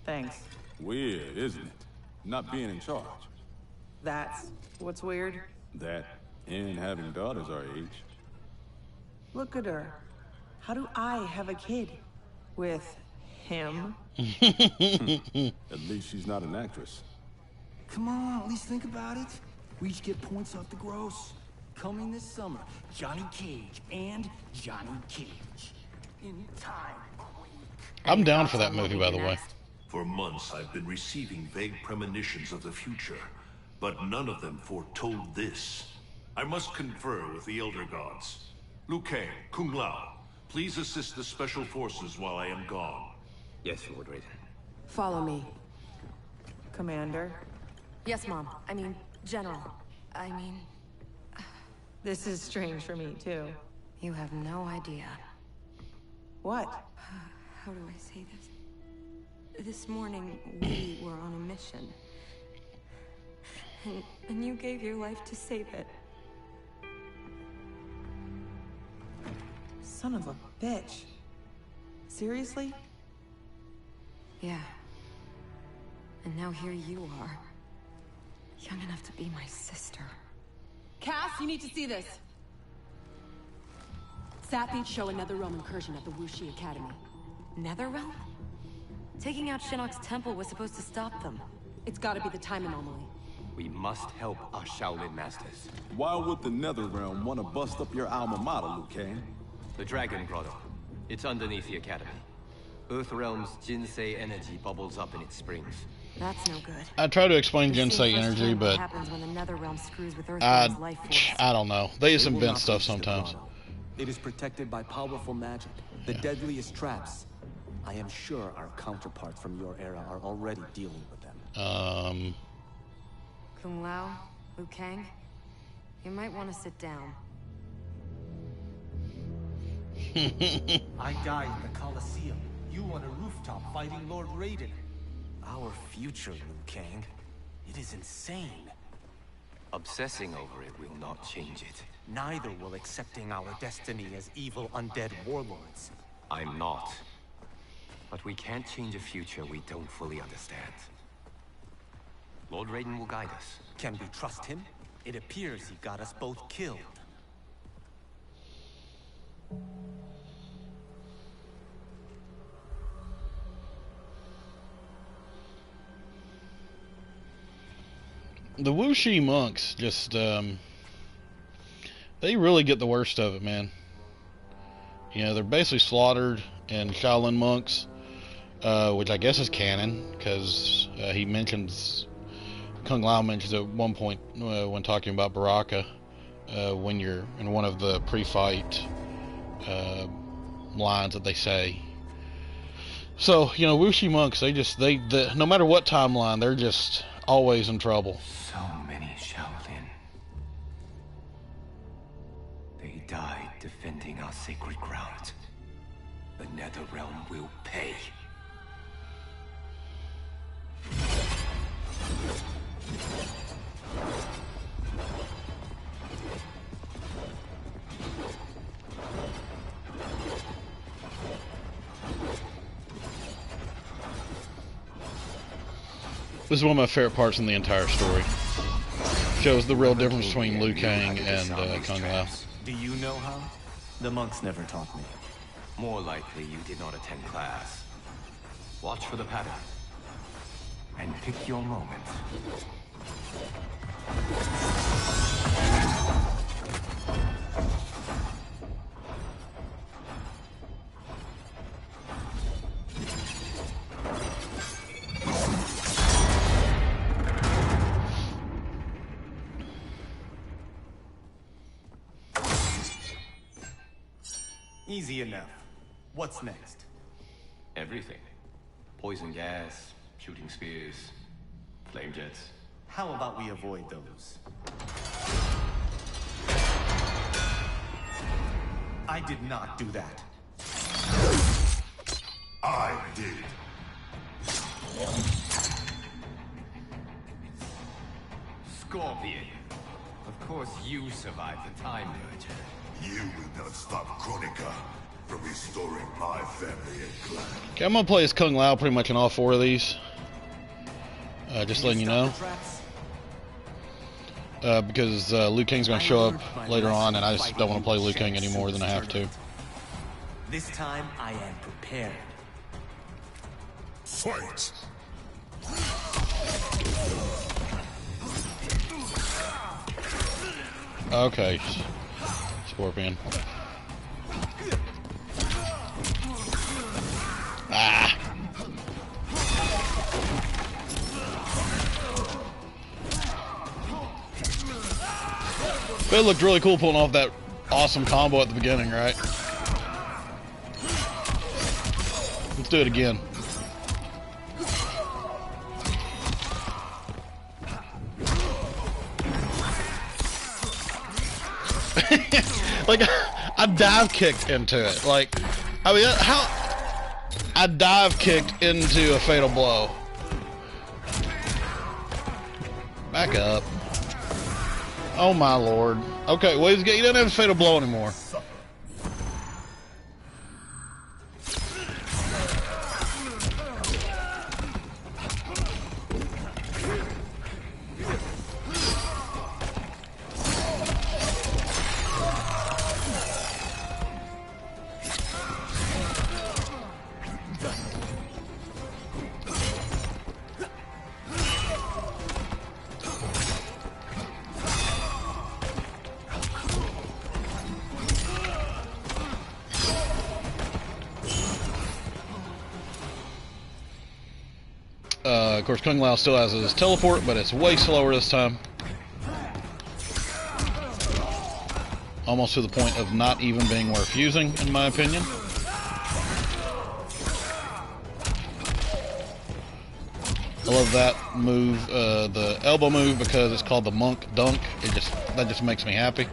Thanks. Weird, isn't it? Not being in charge. That's what's weird. That, and having daughters our age. Look at her. How do I have a kid? With him? At least she's not an actress. Come on, at least think about it. We each get points off the gross. Coming this summer, Johnny Cage and Johnny Cage. In time. I'm down for that movie, by the way. For months, I've been receiving vague premonitions of the future, but none of them foretold this. I must confer with the Elder Gods. Liu Kang, Kung Lao, please assist the Special Forces while I am gone. Yes, Lord Raiden. Follow me. Commander? Yes, Mom. I mean, General. I mean... This is strange for me, too. You have no idea. What? How do I say this? This morning, we were on a mission. And you gave your life to save it. Son of a bitch. Seriously? Yeah. And now here you are. Young enough to be my sister. Cass, you need to see this. Sapiens show a Netherrealm incursion at the Wuxi Academy. Netherrealm? Taking out Shinnok's temple was supposed to stop them. It's gotta be the time anomaly. We must help our Shaolin masters. Why would the Netherrealm want to bust up your alma mater, Liu Kang? The Dragon Grotto. It's underneath the academy. Earthrealm's Jinsei energy bubbles up in its springs. That's no good. I try to explain Jinsei energy, but when the Netherrealm screws with Earthrealm's life force. I don't know. They just invent stuff sometimes. It is protected by powerful magic, the deadliest traps. I am sure our counterparts from your era are already dealing with them. Kung Lao, Liu Kang, you might want to sit down. I died in the Colosseum. You on a rooftop fighting Lord Raiden. Our future, Liu Kang. It is insane. Obsessing over it will not change it. Neither will accepting our destiny as evil undead warlords. I'm not. But we can't change a future we don't fully understand. Lord Raiden will guide us. Can we trust him? It appears he got us both killed. The Wuxi monks just, they really get the worst of it, man. You know, they're basically slaughtered, and Shaolin monks, which I guess is canon, because he mentions, Kung Lao mentions at one point when talking about Baraka, when you're in one of the pre-fight lines that they say. So, you know, Wuxi monks, they no matter what timeline, they're just always in trouble. So many Shaolin. They died defending our sacred ground. The Netherrealm will pay. This is one of my favorite parts in the entire story. Shows the real difference between Liu Kang and Kung Lao. Do you know how? The monks never taught me. More likely you did not attend class. Watch for the pattern. And pick your moment. Easy enough. What's next? Everything. Poison gas, shooting spears, flame jets. How about we avoid those? I did not do that. I did. Scorpion. Of course you survived the Time Merger. You will not stop Chronica from restoring my family and clan. Okay, I'm gonna play as Kung Lao pretty much in all 4 of these. Just letting you know. Because Liu Kang's gonna show up later on, and I just don't want to play Liu Kang any more than I have to. This time I am prepared. Fight! Okay. Scorpion. Ah! It looked really cool pulling off that awesome combo at the beginning, right? Let's do it again. Like, I dive kicked into it. Like, I mean, how? I dive kicked into a fatal blow. Back up. Oh my lord. Okay, well, he doesn't have a fatal blow anymore. Of course, Kung Lao still has his teleport, but it's way slower this time. Almost to the point of not even being worth using, in my opinion. I love that move, the elbow move, because it's called the Monk Dunk. That just makes me happy.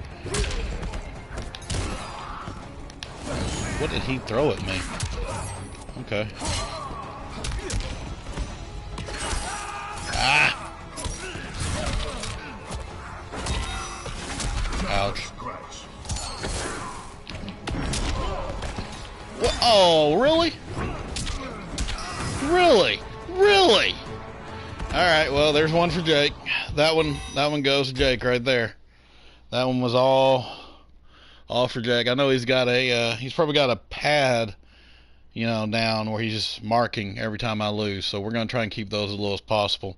What did he throw at me? Okay. Ah! Ouch. What? Oh, really? Really? Really? Alright, well, there's one for Jake. That one goes to Jake right there. That one was all for Jake. I know he's got he's probably got a pad, you know, down where he's just marking every time I lose. So we're gonna try and keep those as low as possible.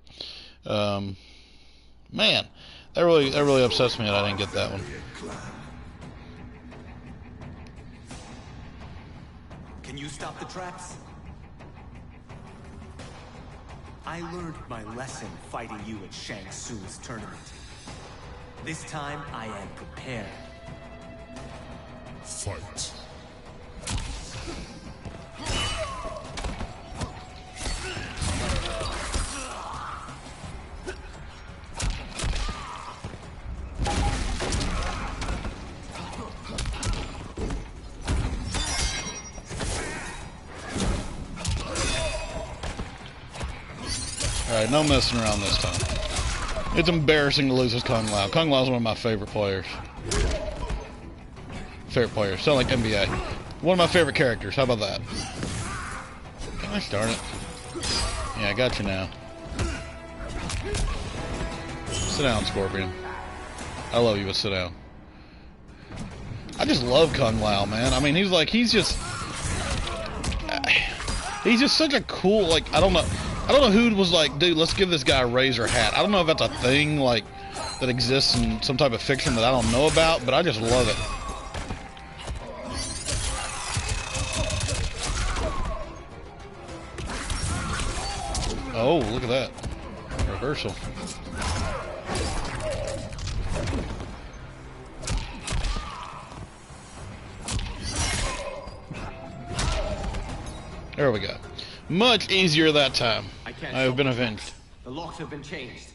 Man, that really upsets me that I didn't get that one. Can you stop the traps? I learned my lesson fighting you at Shang Tsung's tournament. This time I am prepared. Fight. Alright, no messing around this time. It's embarrassing to lose with Kung Lao. Kung Lao's one of my favorite players. Sound like NBA. One of my favorite characters. How about that? Gosh darn it. Yeah, I got you now. Sit down, Scorpion. I love you, but sit down. I just love Kung Lao, man. I mean, he's just such a cool, like, I don't know who was like, dude, let's give this guy a Razor hat. I don't know if that's a thing, like, that exists in some type of fiction that I don't know about, but I just love it. Oh, look at that. Reversal. There we go. Much easier that time. I have been avenged. The locks have been changed.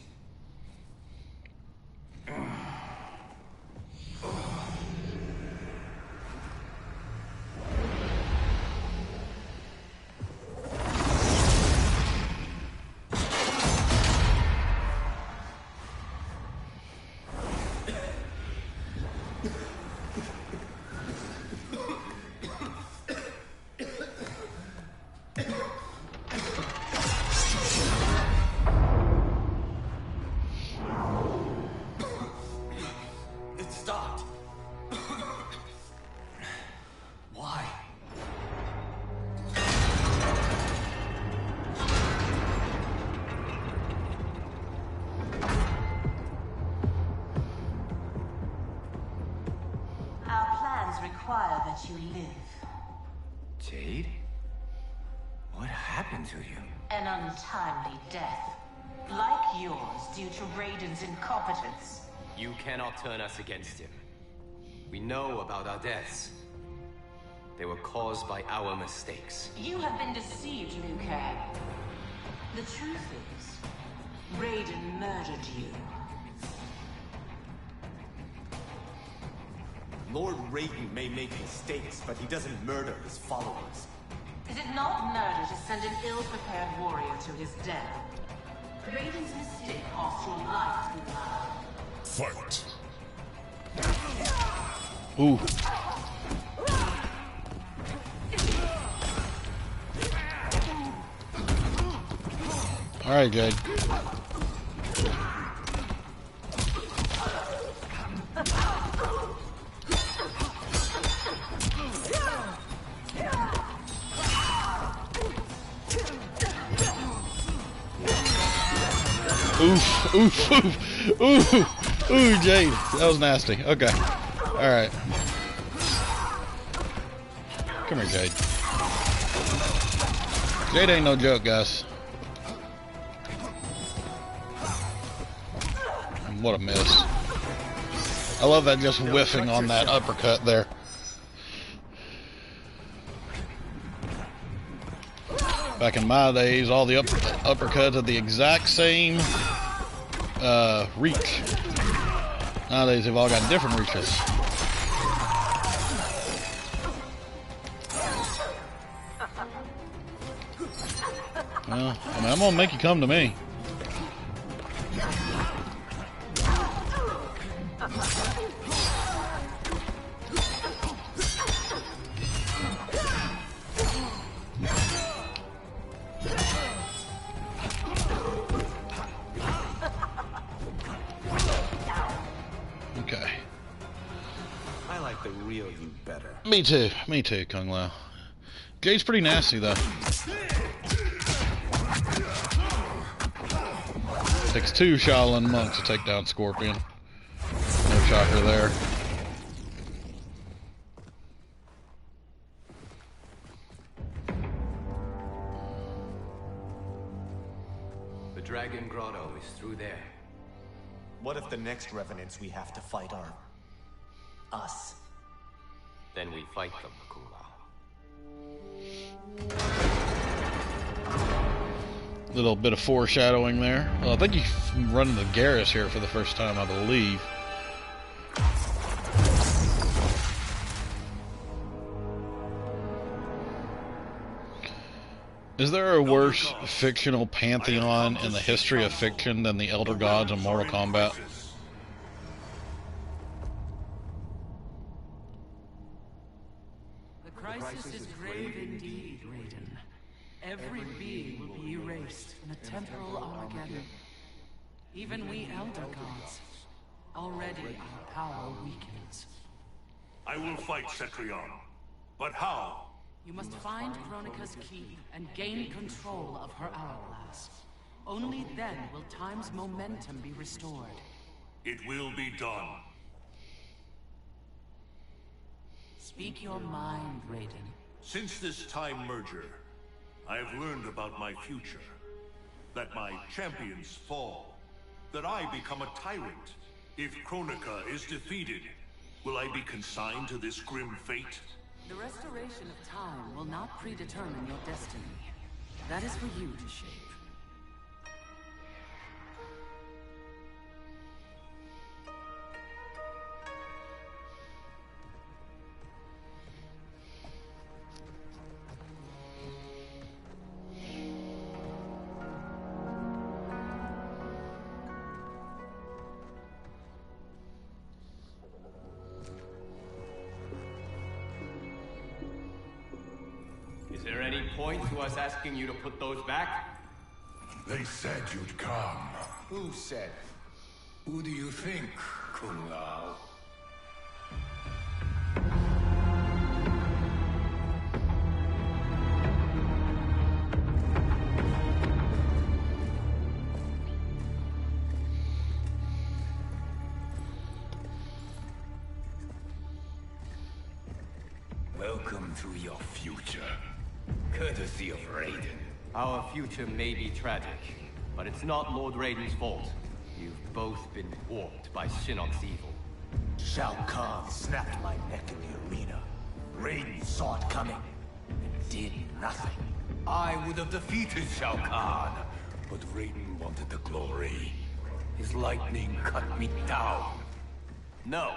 Require that you live. Jade? What happened to you? An untimely death. Like yours, due to Raiden's incompetence. You cannot turn us against him. We know about our deaths. They were caused by our mistakes. You have been deceived, Liu Kang. The truth is, Raiden murdered you. Lord Raiden may make mistakes, but he doesn't murder his followers. Is it not murder to send an ill-prepared warrior to his death? Raiden's mistake cost your life, Liu Kang. Fight! Ooh. All right, Jade. Oof, oof, oof, ooh, ooh, Jade. That was nasty. Okay. Alright. Come here, Jade. Jade ain't no joke, guys. What a miss. I love that just whiffing on that uppercut there. Back in my days, all the uppercuts had the exact same reach. Nowadays, they've all got different reaches. Well, I mean, I'm gonna make you come to me. Me too, Kung Lao. Jade's pretty nasty, though. Takes 2 Shaolin monks to take down Scorpion. No shocker there. The Dragon Grotto is through there. What if the next revenants we have to fight are us? Then we fight them, Kung Lao. Little bit of foreshadowing there. Well, I think you run into Garrus here for the first time, I believe. Is there a worse fictional pantheon in the history of fiction than the Elder Gods in Mortal Kombat? The crisis is grave indeed, Raiden. Every being will be erased in a temporal Armageddon. Even we Elder Gods. Already our power weakens. I will fight Cetrion. But how? You must find Kronika's key and gain control of her hourglass. Only then will time's momentum be restored. It will be done. Speak your mind, Raiden. Since this time merger, I have learned about my future. That my champions fall. That I become a tyrant. If Kronika is defeated, will I be consigned to this grim fate? The restoration of time will not predetermine your destiny. That is for you to shape. Is there any point to us asking you to put those back? They said you'd come. Who said? Who do you think, Kung Lao? Welcome to your future. Courtesy of Raiden. Our future may be tragic, but it's not Lord Raiden's fault. You've both been warped by Shinnok's evil. Shao Kahn snapped my neck in the arena. Raiden saw it coming and did nothing. I would have defeated Shao Kahn, but Raiden wanted the glory. His lightning cut me down. No,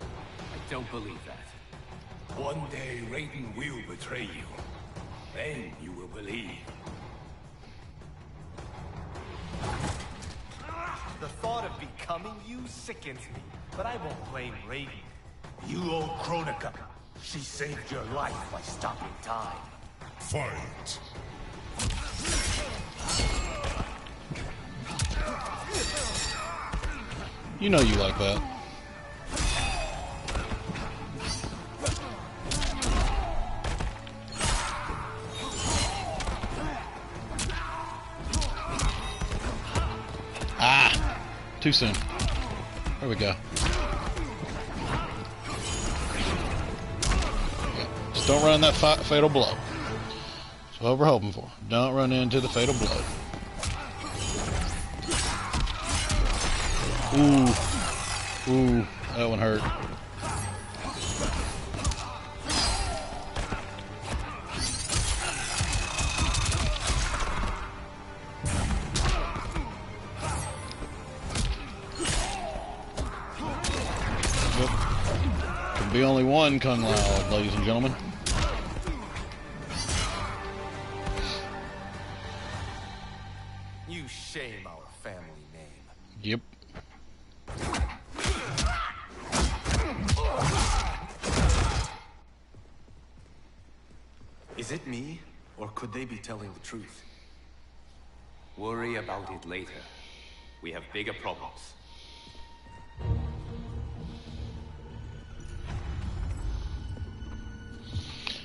I don't believe that. One day Raiden will betray you. Then you will believe. The thought of becoming you sickens me, but I won't blame Raiden. You owe Kronika. She saved your life by stopping time. Fight! You know you like that. Ah! Too soon. There we go. Just don't run in that fatal blow. That's what we're hoping for. Don't run into the fatal blow. Ooh. Ooh. That one hurt. Can be only one Kung Lao, ladies and gentlemen. You shame our family name. Yep. Is it me, or could they be telling the truth? Worry about it later. We have bigger problems.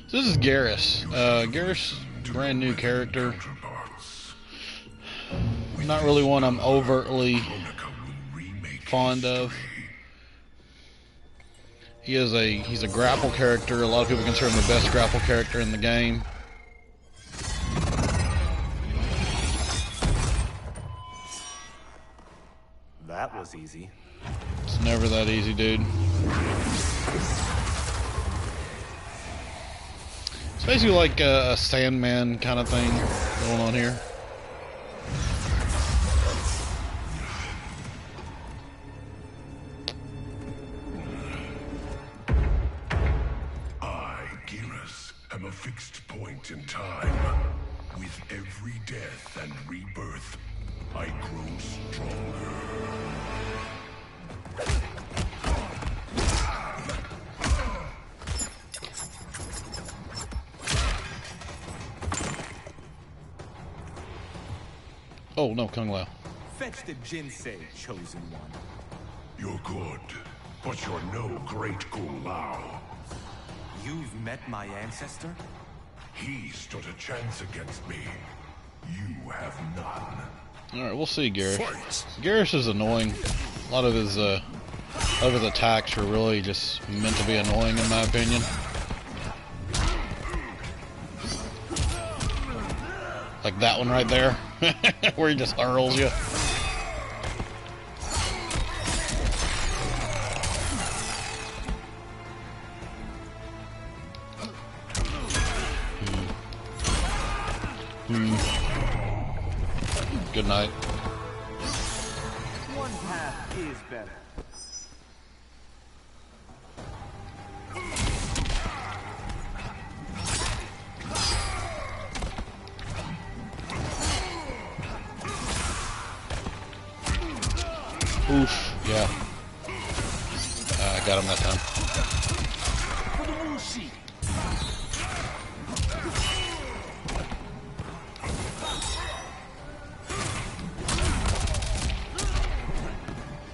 So this is Garrus. Garrus, brand new character. Not really one I'm overtly fond of. He's a grapple character. A lot of people consider him the best grapple character in the game. That was easy. It's never that easy, dude. It's basically like a Sandman kind of thing going on here. Am a fixed point in time. With every death and rebirth, I grow stronger. Oh no, Kung Lao. Fetch the Jinsei, chosen one. You're good, but you're no great Kung Lao. You've met my ancestor? He stood a chance against me. You have none. Alright, we'll see Garrus. Garrus is annoying. A lot of his attacks are really just meant to be annoying, in my opinion. Like that one right there, where he just hurls you. Good night. One path is better. Oof, yeah. I got him that time.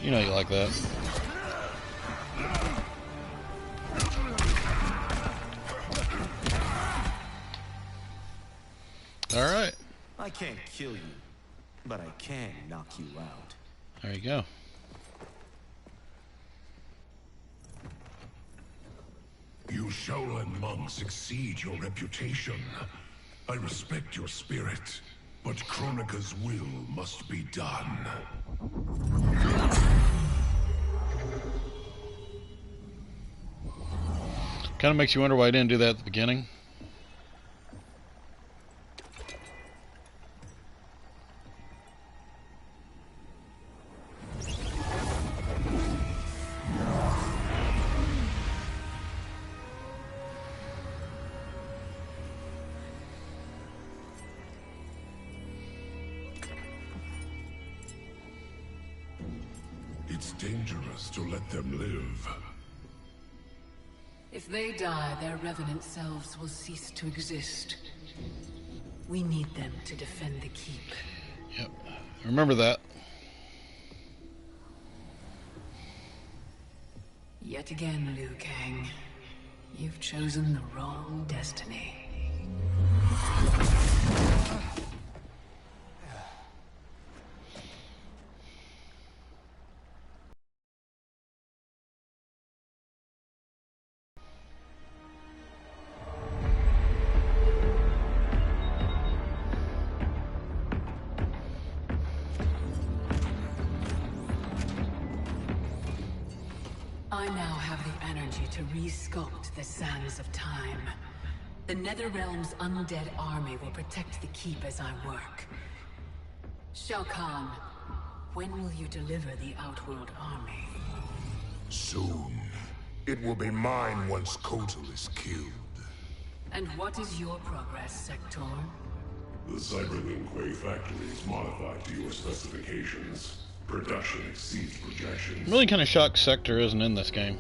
You know you like that. Alright. I can't kill you, but I can knock you out. There you go. You Shaolin monks exceed your reputation. I respect your spirit, but Kronika's will must be done. Kind of makes you wonder why I didn't do that at the beginning. It's dangerous to let them live. If they die, their revenant selves will cease to exist. We need them to defend the keep. Yep. Remember that. Yet again, Liu Kang. You've chosen the wrong destiny. I now have the energy to re-sculpt the sands of time. The Netherrealm's undead army will protect the keep as I work. Shao Kahn, when will you deliver the Outworld army? Soon. It will be mine once Kotal is killed. And what is your progress, Sector? The Cyberlink Quay factory is modified to your specifications. Production exceeds projections. I'm really kind of shocked Sector isn't in this game.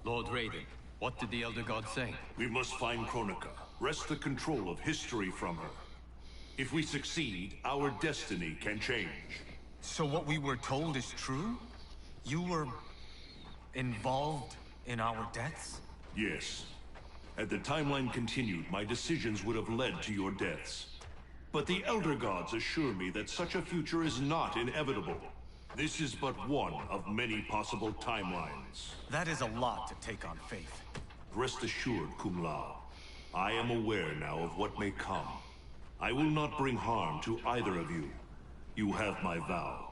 Lord Raiden, what did the Elder God say? We must find Kronika, wrest the control of history from her. If we succeed, our destiny can change. So what we were told is true? You were involved in our deaths? Yes. Had the timeline continued, my decisions would have led to your deaths. But the Elder Gods assure me that such a future is not inevitable. This is but one of many possible timelines. That is a lot to take on faith. Rest assured, Kung Lao. I am aware now of what may come. I will not bring harm to either of you. You have my vow.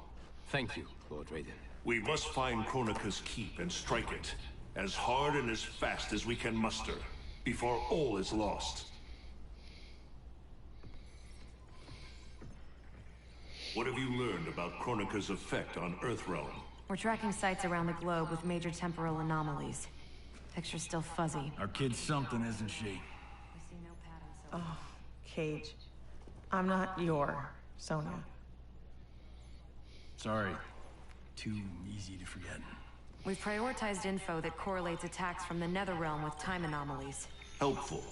Thank you, Lord Raiden. We must find Kronika's keep and strike it, as hard and as fast as we can muster, before all is lost. What have you learned about Kronika's effect on Earthrealm? We're tracking sites around the globe with major temporal anomalies. Picture's still fuzzy. Our kid's something, isn't she? We see no patterns so Oh, Cage. I'm not your Sonya. Sorry. Too easy to forget. We've prioritized info that correlates attacks from the Netherrealm with time anomalies. Helpful.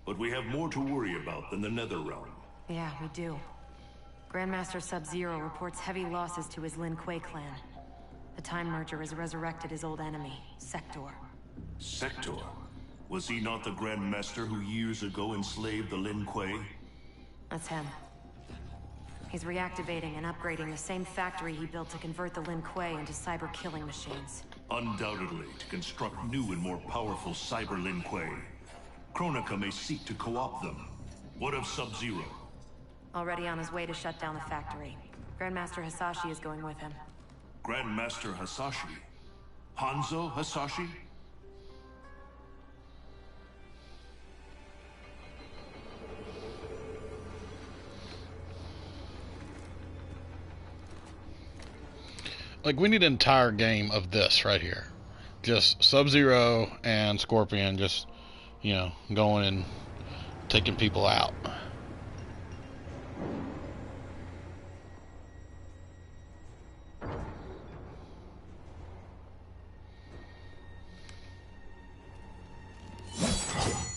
But we have more to worry about than the Netherrealm. Yeah, we do. Grandmaster Sub-Zero reports heavy losses to his Lin Kuei clan. The Time Merger has resurrected his old enemy, Sector. Sector? Was he not the Grand Master who years ago enslaved the Lin Kuei? That's him. He's reactivating and upgrading the same factory he built to convert the Lin Kuei into cyber killing machines. Undoubtedly, to construct new and more powerful cyber Lin Kuei. Kronika may seek to co-opt them. What of Sub-Zero? Already on his way to shut down the factory. Grandmaster Hasashi is going with him. Grandmaster Hasashi? Hanzo Hasashi? Like, we need an entire game of this right here. Just Sub-Zero and Scorpion just, you know, going and taking people out.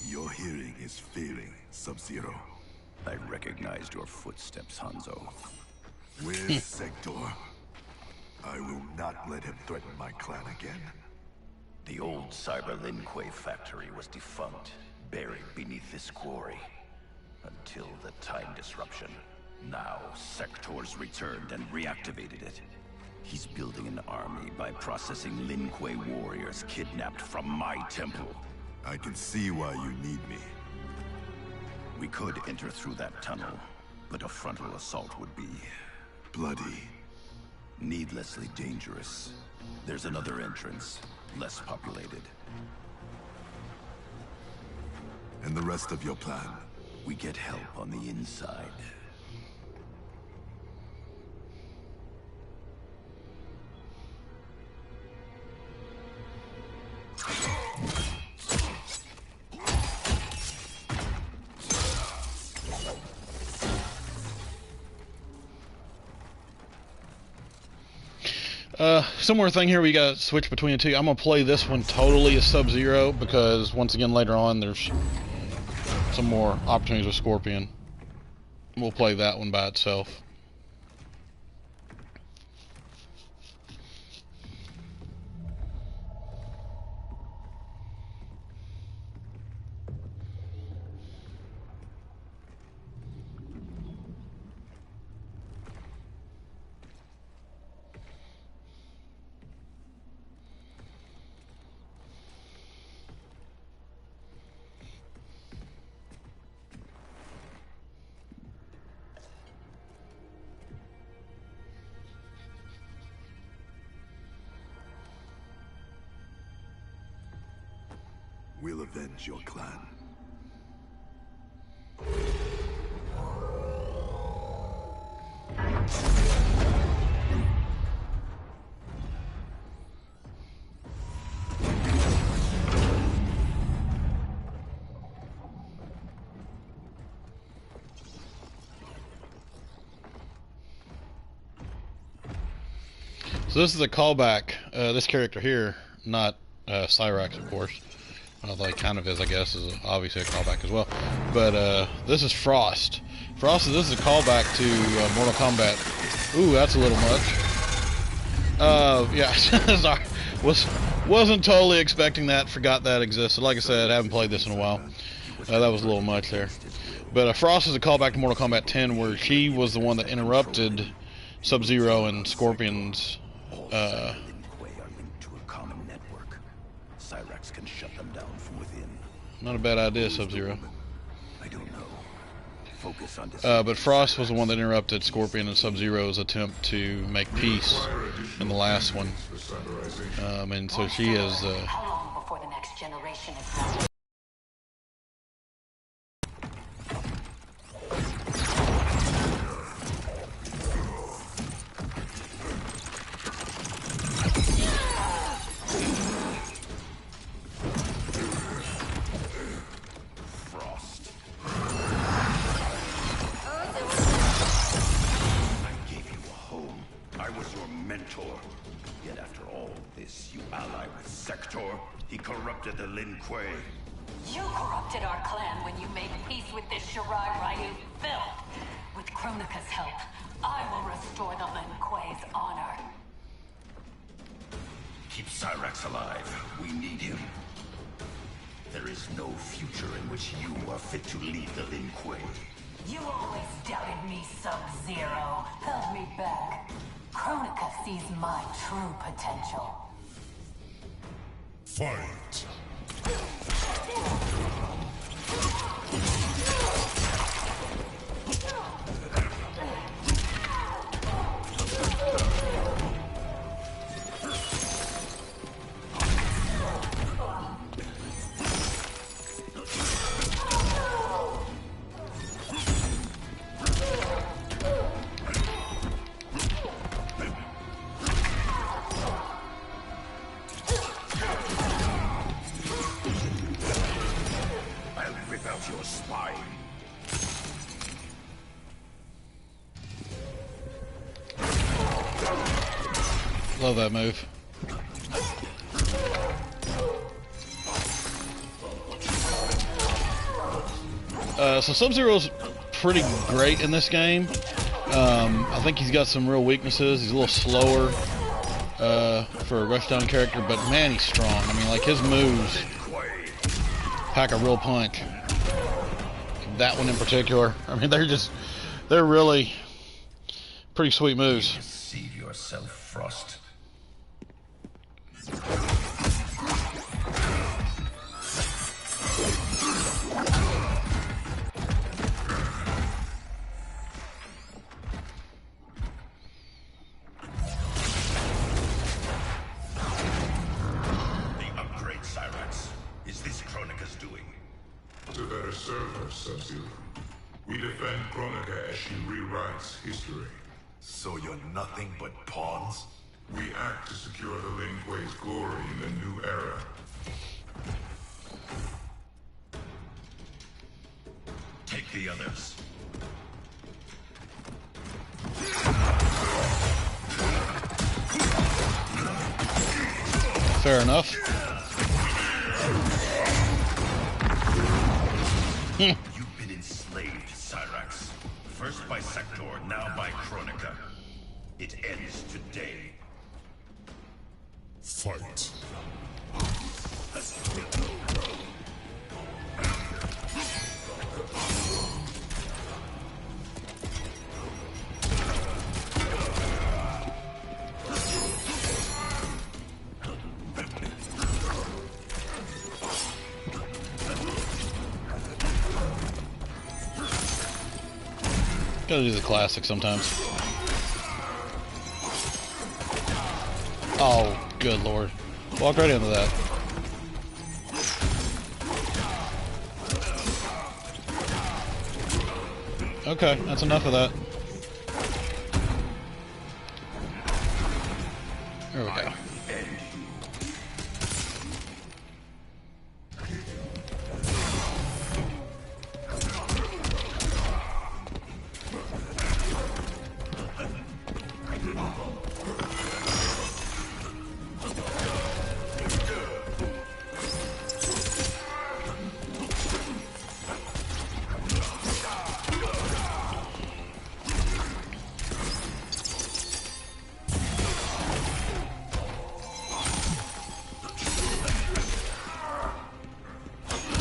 Your hearing is failing, Sub-Zero. I recognized your footsteps, Hanzo. Where's Sector? I will not let him threaten my clan again. The old Cyber Lin Kuei factory was defunct, buried beneath this quarry. Until the time disruption. Now, Sector's returned and reactivated it. He's building an army by processing Lin Kuei warriors kidnapped from my temple. I can see why you need me. We could enter through that tunnel, but a frontal assault would be... bloody. Needlessly dangerous. There's another entrance, less populated. And the rest of your plan? We get help on the inside. Similar thing here, we got to switch between the two. I'm going to play this one totally as Sub-Zero because, once again, later on there's some more opportunities with Scorpion. We'll play that one by itself. We'll avenge your clan. So this is a callback. This character here, not Cyrax, of course. Although he kind of is, I guess, is obviously a callback as well. But this is Frost. Frost, this is a callback to Mortal Kombat. Ooh, that's a little much. Yeah, sorry. Wasn't totally expecting that. Forgot that existed. Like I said, I haven't played this in a while. That was a little much there. But Frost is a callback to Mortal Kombat 10, where she was the one that interrupted Sub-Zero and Scorpion's. Can shut them down from within. Not a bad idea, Sub-Zero. I don't know. Focus on but Frost was the one that interrupted Scorpion and Sub-Zero's attempt to make peace in the last one. And so she is. How long before the next generation is ready? Yet after all this, you ally with Sector. He corrupted the Lin Kuei. You corrupted our clan when you made peace with this Shirai Ryu filth. With Kronika's help, I will restore the Lin Kuei's honor. Keep Cyrax alive. We need him. There is There's no future in which you are fit to lead the Lin Kuei. You always doubted me, Sub-Zero. Held me back. Kronika sees my true potential. Fight! Love that move. So Sub-Zero's pretty great in this game. I think he's got some real weaknesses. He's a little slower for a rushdown character, but man, he's strong. I mean, like, his moves pack a real punch. That one in particular. I mean, they're really pretty sweet moves. Deceive yourself, Frost. We defend Kronika as she rewrites history. So you're nothing but pawns? We act to secure the Lin Kuei's glory in the new era. Take the others. Fair enough. You've been enslaved, Cyrax. First by Sector, now by Kronika. It ends today. Fight. Gotta do the classic sometimes. Oh, good lord. Walk right into that. Okay, that's enough of that. There we go.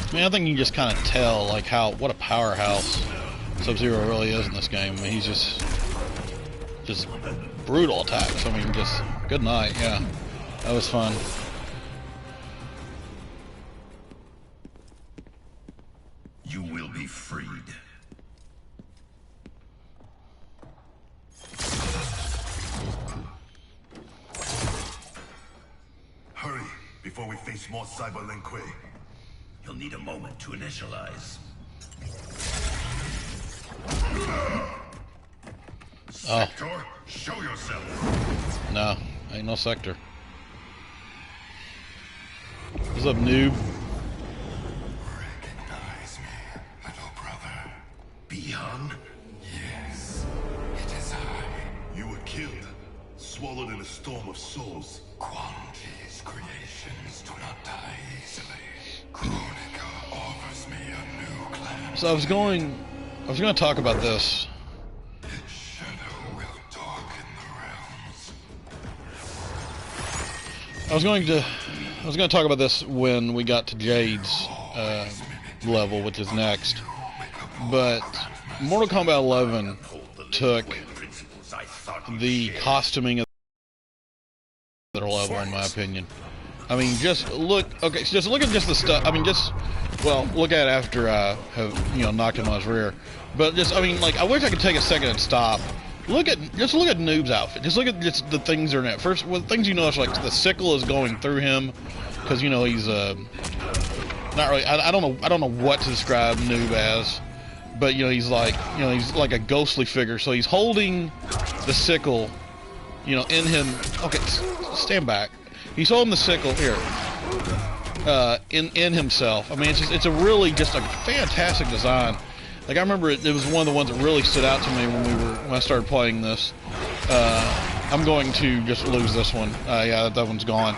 I mean, I think you can just kind of tell, like, what a powerhouse Sub-Zero really is in this game. I mean, he's just brutal attacks. I mean, just good night. Yeah, that was fun. You will be freed. Hurry, before we face more Cyber Lin Kuei. You'll need a moment to initialize. Sector, show yourself. No, ain't no Sector. What's up, noob? Recognize me, little brother. Bi-Han? Yes, it is I. You were killed, swallowed in a storm of souls. Quan Chi's creations do not die easily. Kronika offers me a new clan. So I was going to talk about this. Shadow will talk in the realms. I was going to talk about this when we got to Jade's level, which is next. But Mortal Kombat 11 took the costuming of the level, in my opinion. I mean, just look. Okay, so just look at just the stuff. I mean, look at it after I have knocked him on his rear. But just, I mean, like, I wish I could take a second and stop. Look at Noob's outfit. Just look at just the things that are in it. First, well, things you notice, like the sickle is going through him because he's not really. I don't know what to describe Noob as, but he's like a ghostly figure. So he's holding the sickle, in him. Okay, stand back. He's holding the sickle here, in himself. I mean, it's a really just a fantastic design. Like, I remember it was one of the ones that really stood out to me when I started playing this. I'm going to just lose this one. Yeah, that one's gone.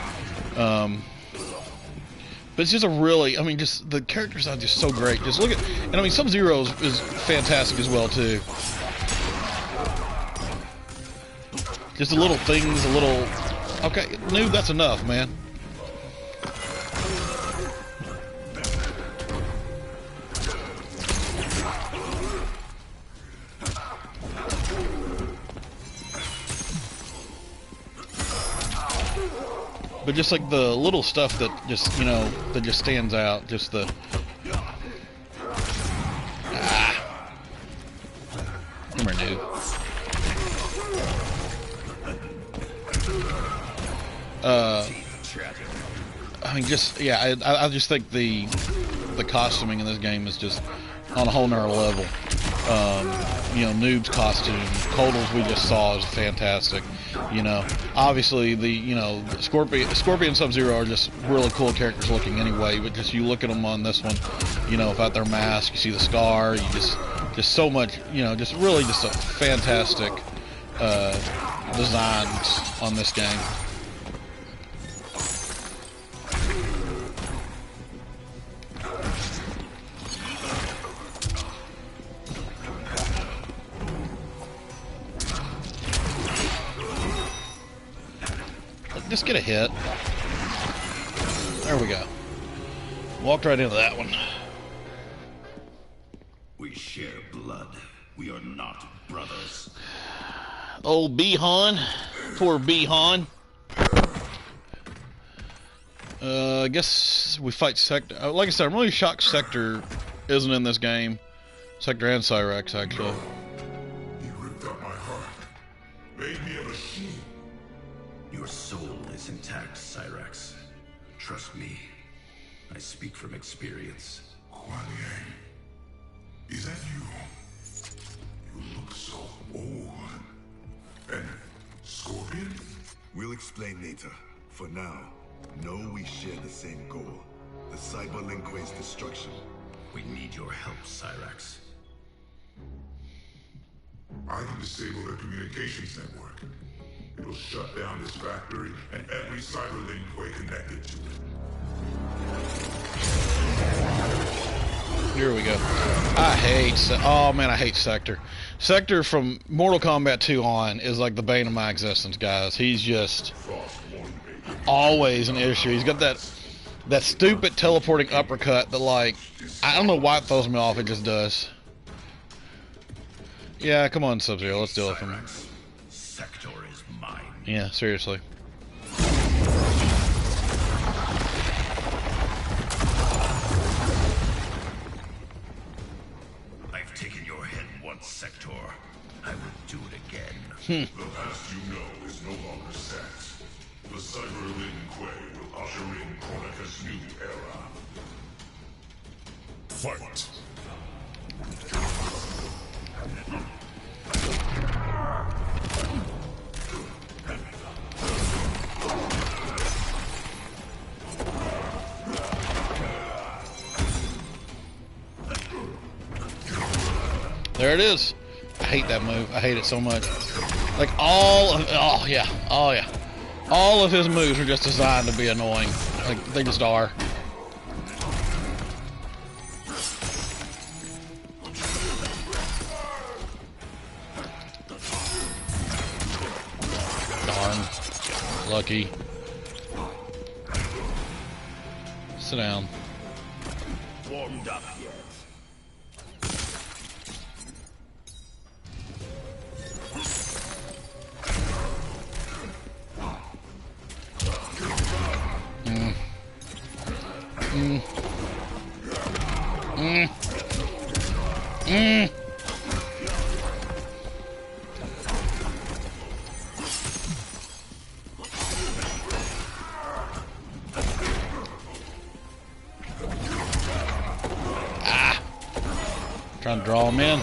But it's just a really, I mean, just the character design is just so great. Just look at, and I mean, Sub-Zero is fantastic as well too. Just the little things, okay, Noob, that's enough, man. But just like the little stuff that just, that just stands out, just the... Come here, Noob. I mean, just, yeah, I just think the costuming in this game is just on a whole nother level. Noob's costume, Kotal's we just saw is fantastic. Obviously the Scorpion and Sub-Zero are just really cool characters looking anyway, but just you look at them on this one, without their mask, you see the scar, you just so much, just really just a fantastic designs on this game. Just get a hit. There we go. Walked right into that one. We share blood. We are not brothers. Old Bihan. Poor Bihan. I guess we fight Sector. Like I said, I'm really shocked Sector isn't in this game. Sector and Cyrax, actually. No. You ripped out my heart. Made me a machine. Your soul is intact, Cyrax. Trust me. I speak from experience. Kuan Yang. Is that you? You look so old. And Scorpion? We'll explain later. For now, know we share the same goal. The Cyber Lin Kuei's destruction. We need your help, Cyrax. I can disable their communications network. It'll shut down this factory and every Cyber Lin Kuei connected to it. Here we go. I hate Sector. Sector from Mortal Kombat 2 on is like the bane of my existence, guys. He's just always an issue. He's got that stupid teleporting uppercut that, like, I don't know why it throws me off. It just does. Yeah, come on, Sub-Zero. Let's do it for me. Sector is mine. Yeah, seriously. I've taken your head once, Sector. I will do it again. The past you know is no longer set. The Cyber Lin Kuei will usher in Kronika's new era. Fight! There it is. I hate that move. I hate it so much. Like all of his moves are just designed to be annoying. Like they just are. Darn. Lucky. Sit down. warmed up yet. Trying to draw him in.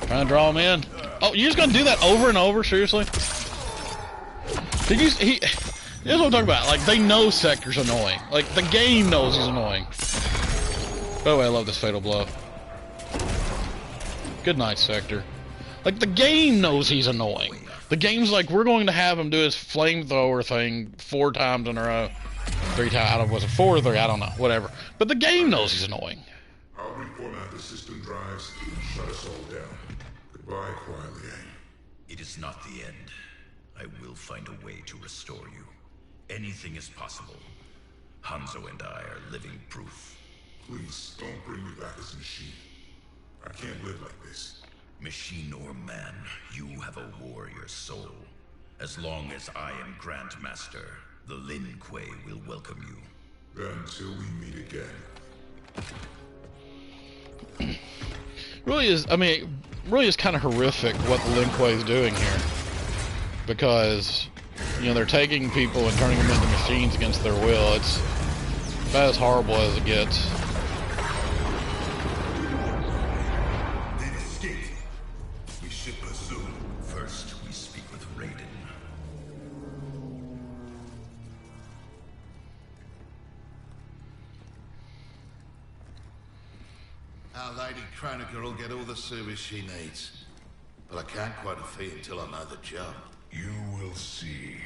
Trying to draw him in. Oh, you're just gonna do that over and over? Seriously? Did you? Here's what I'm talking about. Like, they know Sector's annoying. Like, the game knows he's annoying. By the way, I love this fatal blow. Good night, Sector. Like, the game knows he's annoying. The game's like, we're going to have him do his flamethrower thing 4 times in a row. 3 times. I don't know, was it 4 or 3? I don't know. Whatever. But the game knows he's annoying. I'll reformat the system drives and shut us all down. Goodbye, quietly. It is not the end. I will find a way to restore you. Anything is possible. Hanzo and I are living proof. Please, don't bring me back as a machine. I can't live like this. Machine or man, you have a warrior soul. As long as I am Grandmaster, the Lin Kuei will welcome you. Then until we meet again. Really is, I mean, really is kind of horrific what the Lin Kuei is doing here. Because, you know, they're taking people and turning them into machines against their will. It's about as horrible as it gets. They've escaped. We should pursue. First, we speak with Raiden. Our Lady Kronika will get all the service she needs. But I can't quote a fee until I know the job. You will see.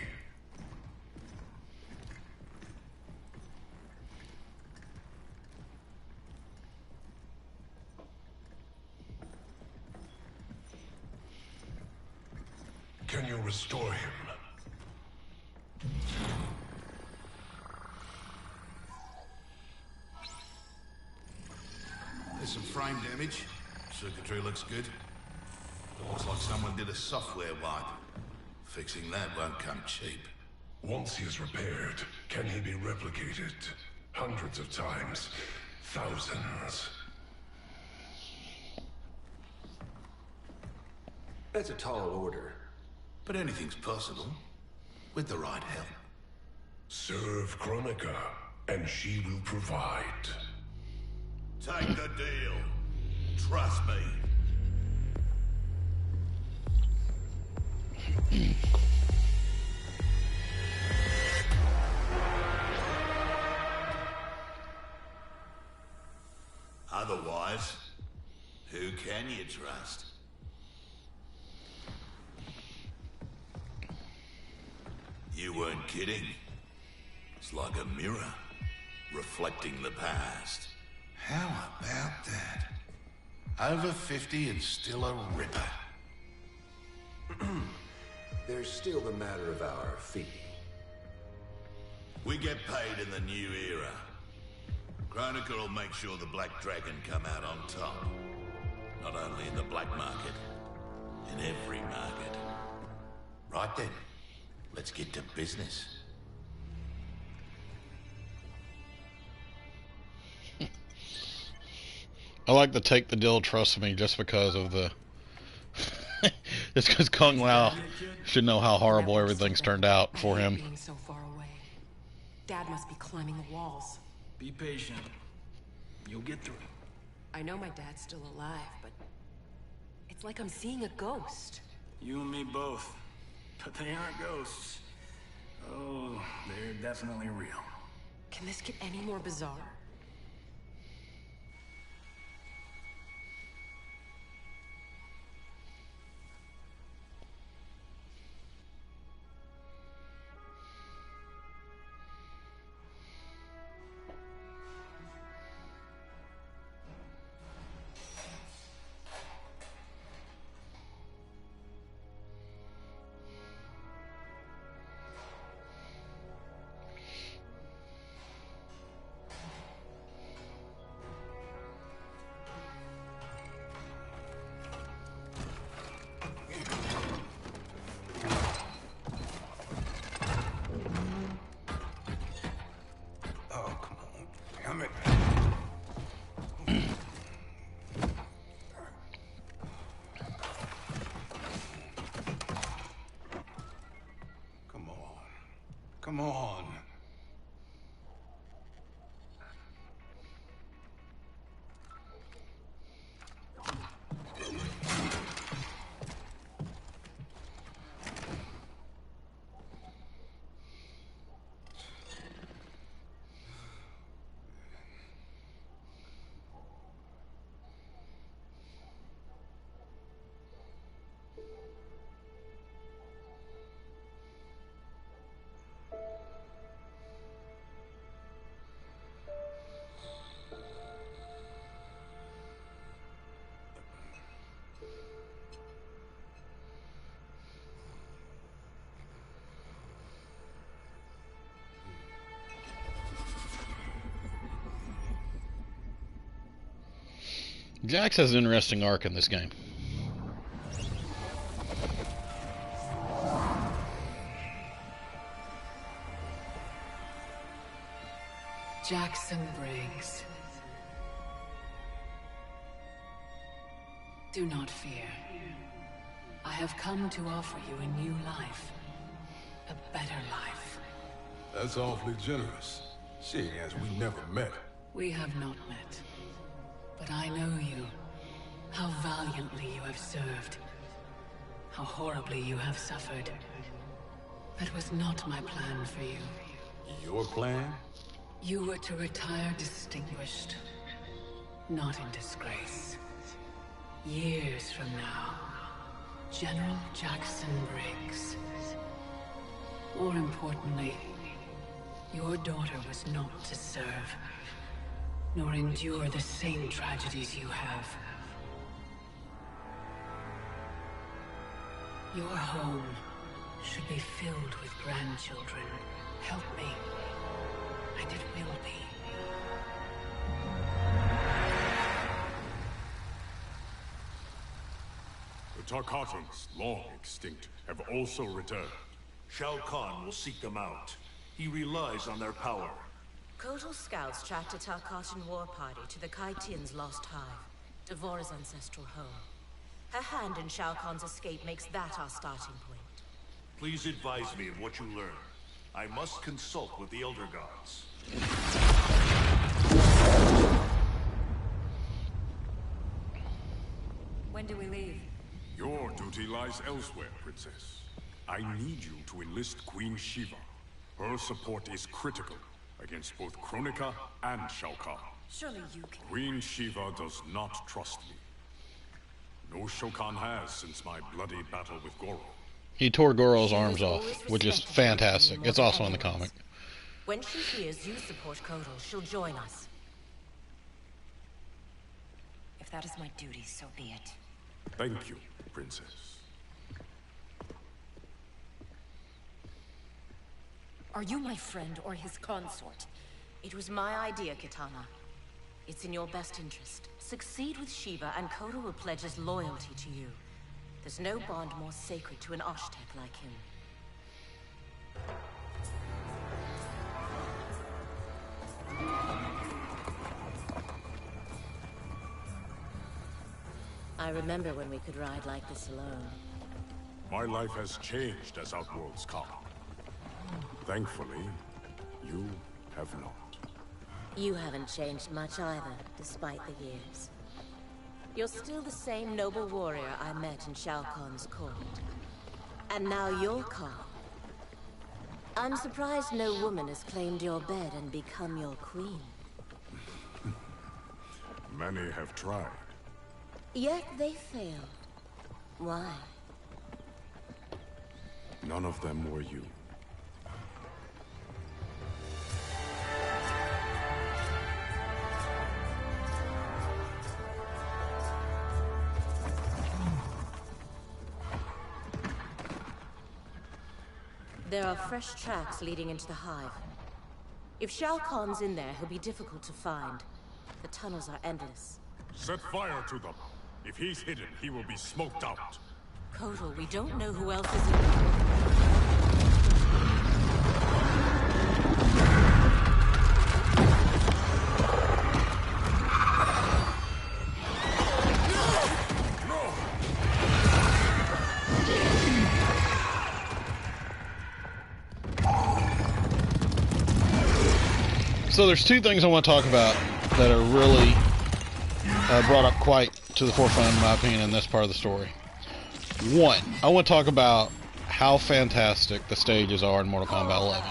Can you restore him? There's some frame damage. Circuitry looks good. Looks like someone did a software wipe. Fixing that won't come cheap. Once he is repaired, can he be replicated? Hundreds of times. Thousands. That's a tall order. But anything's possible. With the right help. Serve Kronika, and she will provide. Take the deal. Trust me. Otherwise, who can you trust? You weren't kidding. It's like a mirror, reflecting the past. How about that? Over 50 and still a ripper. There's still the matter of our fee. We get paid in the new era. Kronika will make sure the Black Dragon come out on top. Not only in the black market, in every market. Right then, let's get to business. I like to take the deal, trust me, just because of the... It's because Kung Lao should know how horrible everything's turned out for him. Being so far away. Dad must be climbing the walls. Be patient. You'll get through it. I know my dad's still alive, but it's like I'm seeing a ghost. You and me both. But they aren't ghosts. Oh, they're definitely real. Can this get any more bizarre? Come on. Jax has an interesting arc in this game. Jackson Briggs. Do not fear. I have come to offer you a new life. A better life. That's awfully generous, seeing as we never met. We have not met. But I know you. How valiantly you have served. How horribly you have suffered. That was not my plan for you. Your plan? You were to retire distinguished. Not in disgrace. Years from now, General Jackson Briggs. More importantly, your daughter was not to serve, nor endure the same tragedies you have. Your home should be filled with grandchildren. Help me, and it will be. The Tarkatans, long extinct, have also returned. Shao Kahn will seek them out. He relies on their power. Kotal scouts tracked a Tarkatan war party to the Kaitian's lost hive, Devorah's ancestral home. Her hand in Shao Kahn's escape makes that our starting point. Please advise me of what you learn. I must consult with the Elder Gods. When do we leave? Your duty lies elsewhere, Princess. I need you to enlist Queen Shiva. Her support is critical against both Kronika and Shao Kahn. Surely you can... Queen Shiva does not trust me. No Shao Kahn has since my bloody battle with Goro. He tore Goro's arms off, which is fantastic. It's also in the comic. When she hears you support Kotal, she'll join us. If that is my duty, so be it. Thank you, Princess. Are you my friend or his consort? It was my idea, Kitana. It's in your best interest. Succeed with Shiva, and Kotal will pledge his loyalty to you. There's no bond more sacred to an Oshtek like him. I remember when we could ride like this alone. My life has changed as Outworlds come. Thankfully, you have not. You haven't changed much either, despite the years. You're still the same noble warrior I met in Shao Kahn's court. And now you're Khan. I'm surprised no woman has claimed your bed and become your queen. Many have tried. Yet they failed. Why? None of them were you. There are fresh tracks leading into the hive. If Shao Kahn's in there, he'll be difficult to find. The tunnels are endless. Set fire to them. If he's hidden, he will be smoked out. Kotal, we don't know who else is in there. So there's two things I want to talk about that are really brought up quite to the forefront, in my opinion, in this part of the story. One, I want to talk about how fantastic the stages are in Mortal Kombat 11.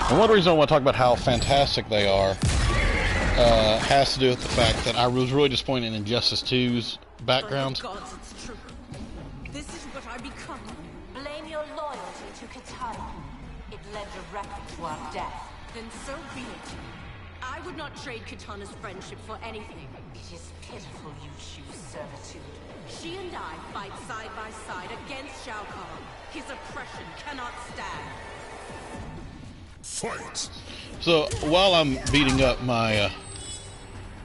And one reason I want to talk about how fantastic they are has to do with the fact that I was really disappointed in Injustice 2's backgrounds. Gods, it's true. This is what I become. Blame your loyalty to Kitana. It led directly to our death. Then so be it. I would not trade Kitana's friendship for anything. It is pitiful you choose servitude. She and I fight side by side against Shao Kahn. His oppression cannot stand. Fight! So, while I'm beating up my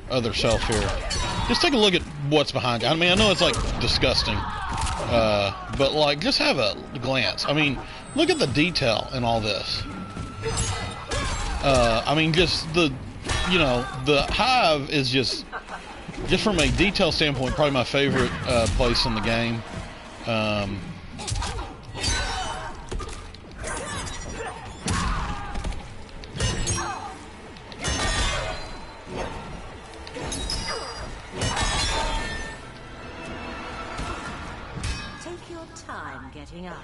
other self here, just take a look at what's behind you. I mean, I know it's, like, disgusting, but, like, just have a glance. I mean, look at the detail in all this. I mean, just the, you know, the Hive is just from a detail standpoint, probably my favorite place in the game. Take your time getting up.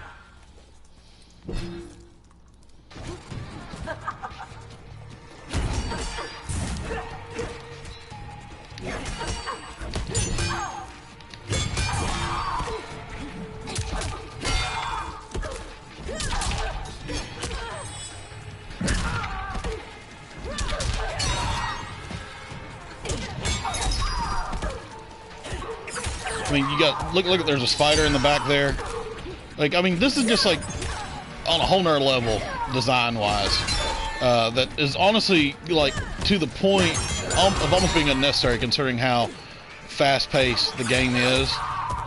I mean, you got look at there's a spider in the back there. Like, I mean, this is just like on a whole nother level design-wise. That is honestly like to the point of almost being unnecessary, considering how fast-paced the game is.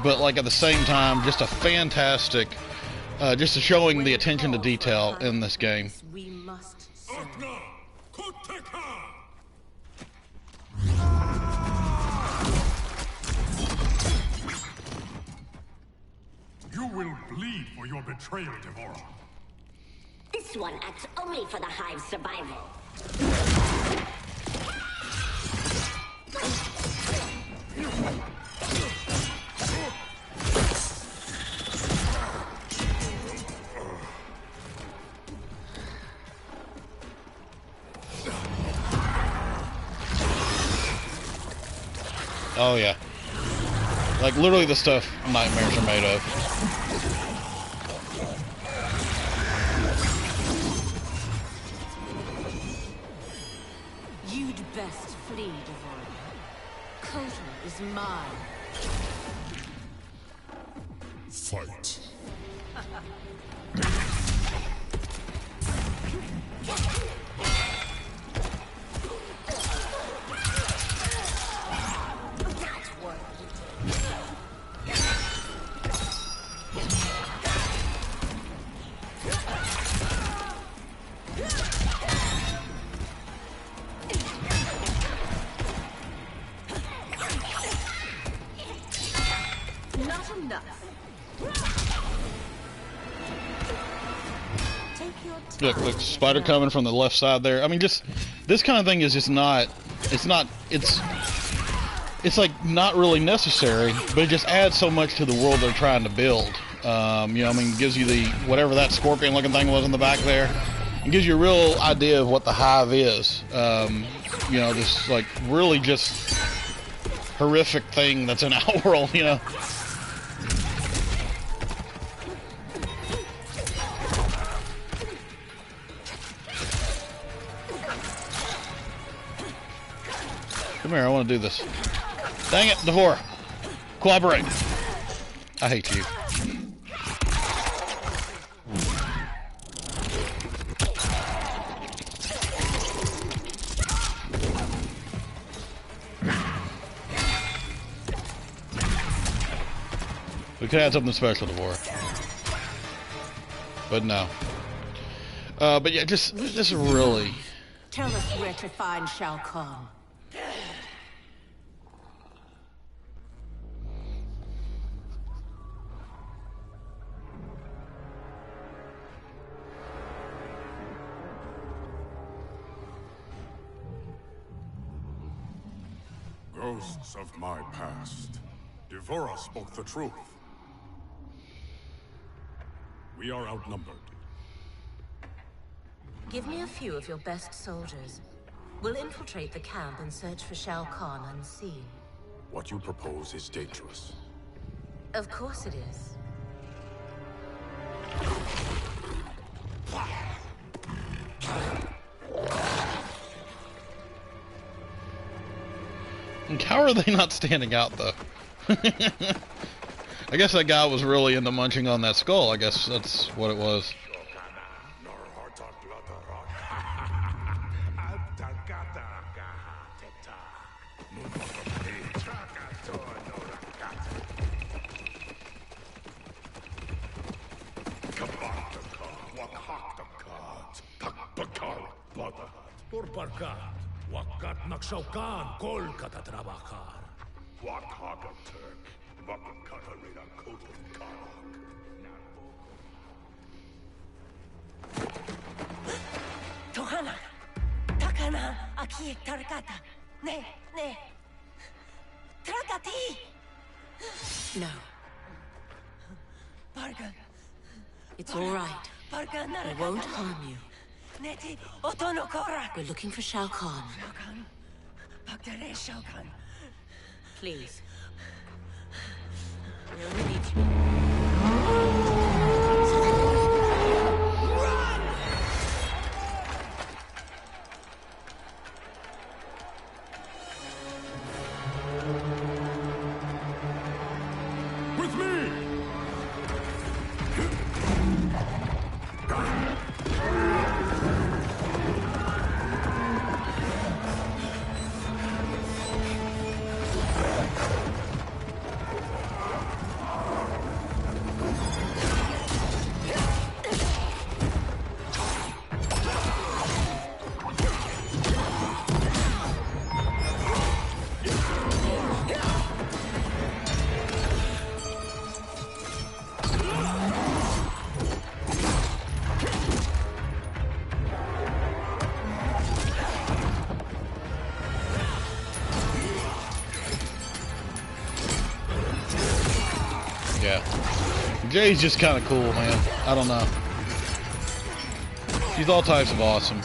But like at the same time, just a fantastic, just showing the attention to detail in this game. We must You will bleed for your betrayal, Devora. This one acts only for the Hive's survival. Oh yeah. Like literally the stuff nightmares are made of. You'd best flee, Devora. Kota is mine. Fight. Not enough. Look, spider coming from the left side there. I mean, just this kind of thing is just not. It's like not really necessary, but it just adds so much to the world they're trying to build. You know, I mean, it gives you the whatever that scorpion-looking thing was in the back there. It gives you a real idea of what the Hive is. You know, this like really just horrific thing that's in Outworld. You know. Come here, I want to do this. Dang it, Devora. Cooperate. I hate you. We could add something special, Devora. But no. But yeah, just really... Tell us where to find Shao Kahn. Ghosts of my past. Devora spoke the truth. We are outnumbered. Give me a few of your best soldiers. We'll infiltrate the camp and search for Shao Kahn unseen. What you propose is dangerous. Of course it is. And how are they not standing out, though? I guess that guy was really into munching on that skull. I guess that's what it was. Wakat nagsaukan kol katatrabajar. Wakaka Turk, Wakakata Rina Kotum Karak. Tohana, takana aki tarkata. Ne. Trakati. No. Parga. It's all right. Parga We won't harm you. Neti otonokora. We're looking for Shao Kahn. Bagdare Shao Kahn. Please. We only need you. With me! Yeah. Jay's just kind of cool, man. I don't know. She's all types of awesome.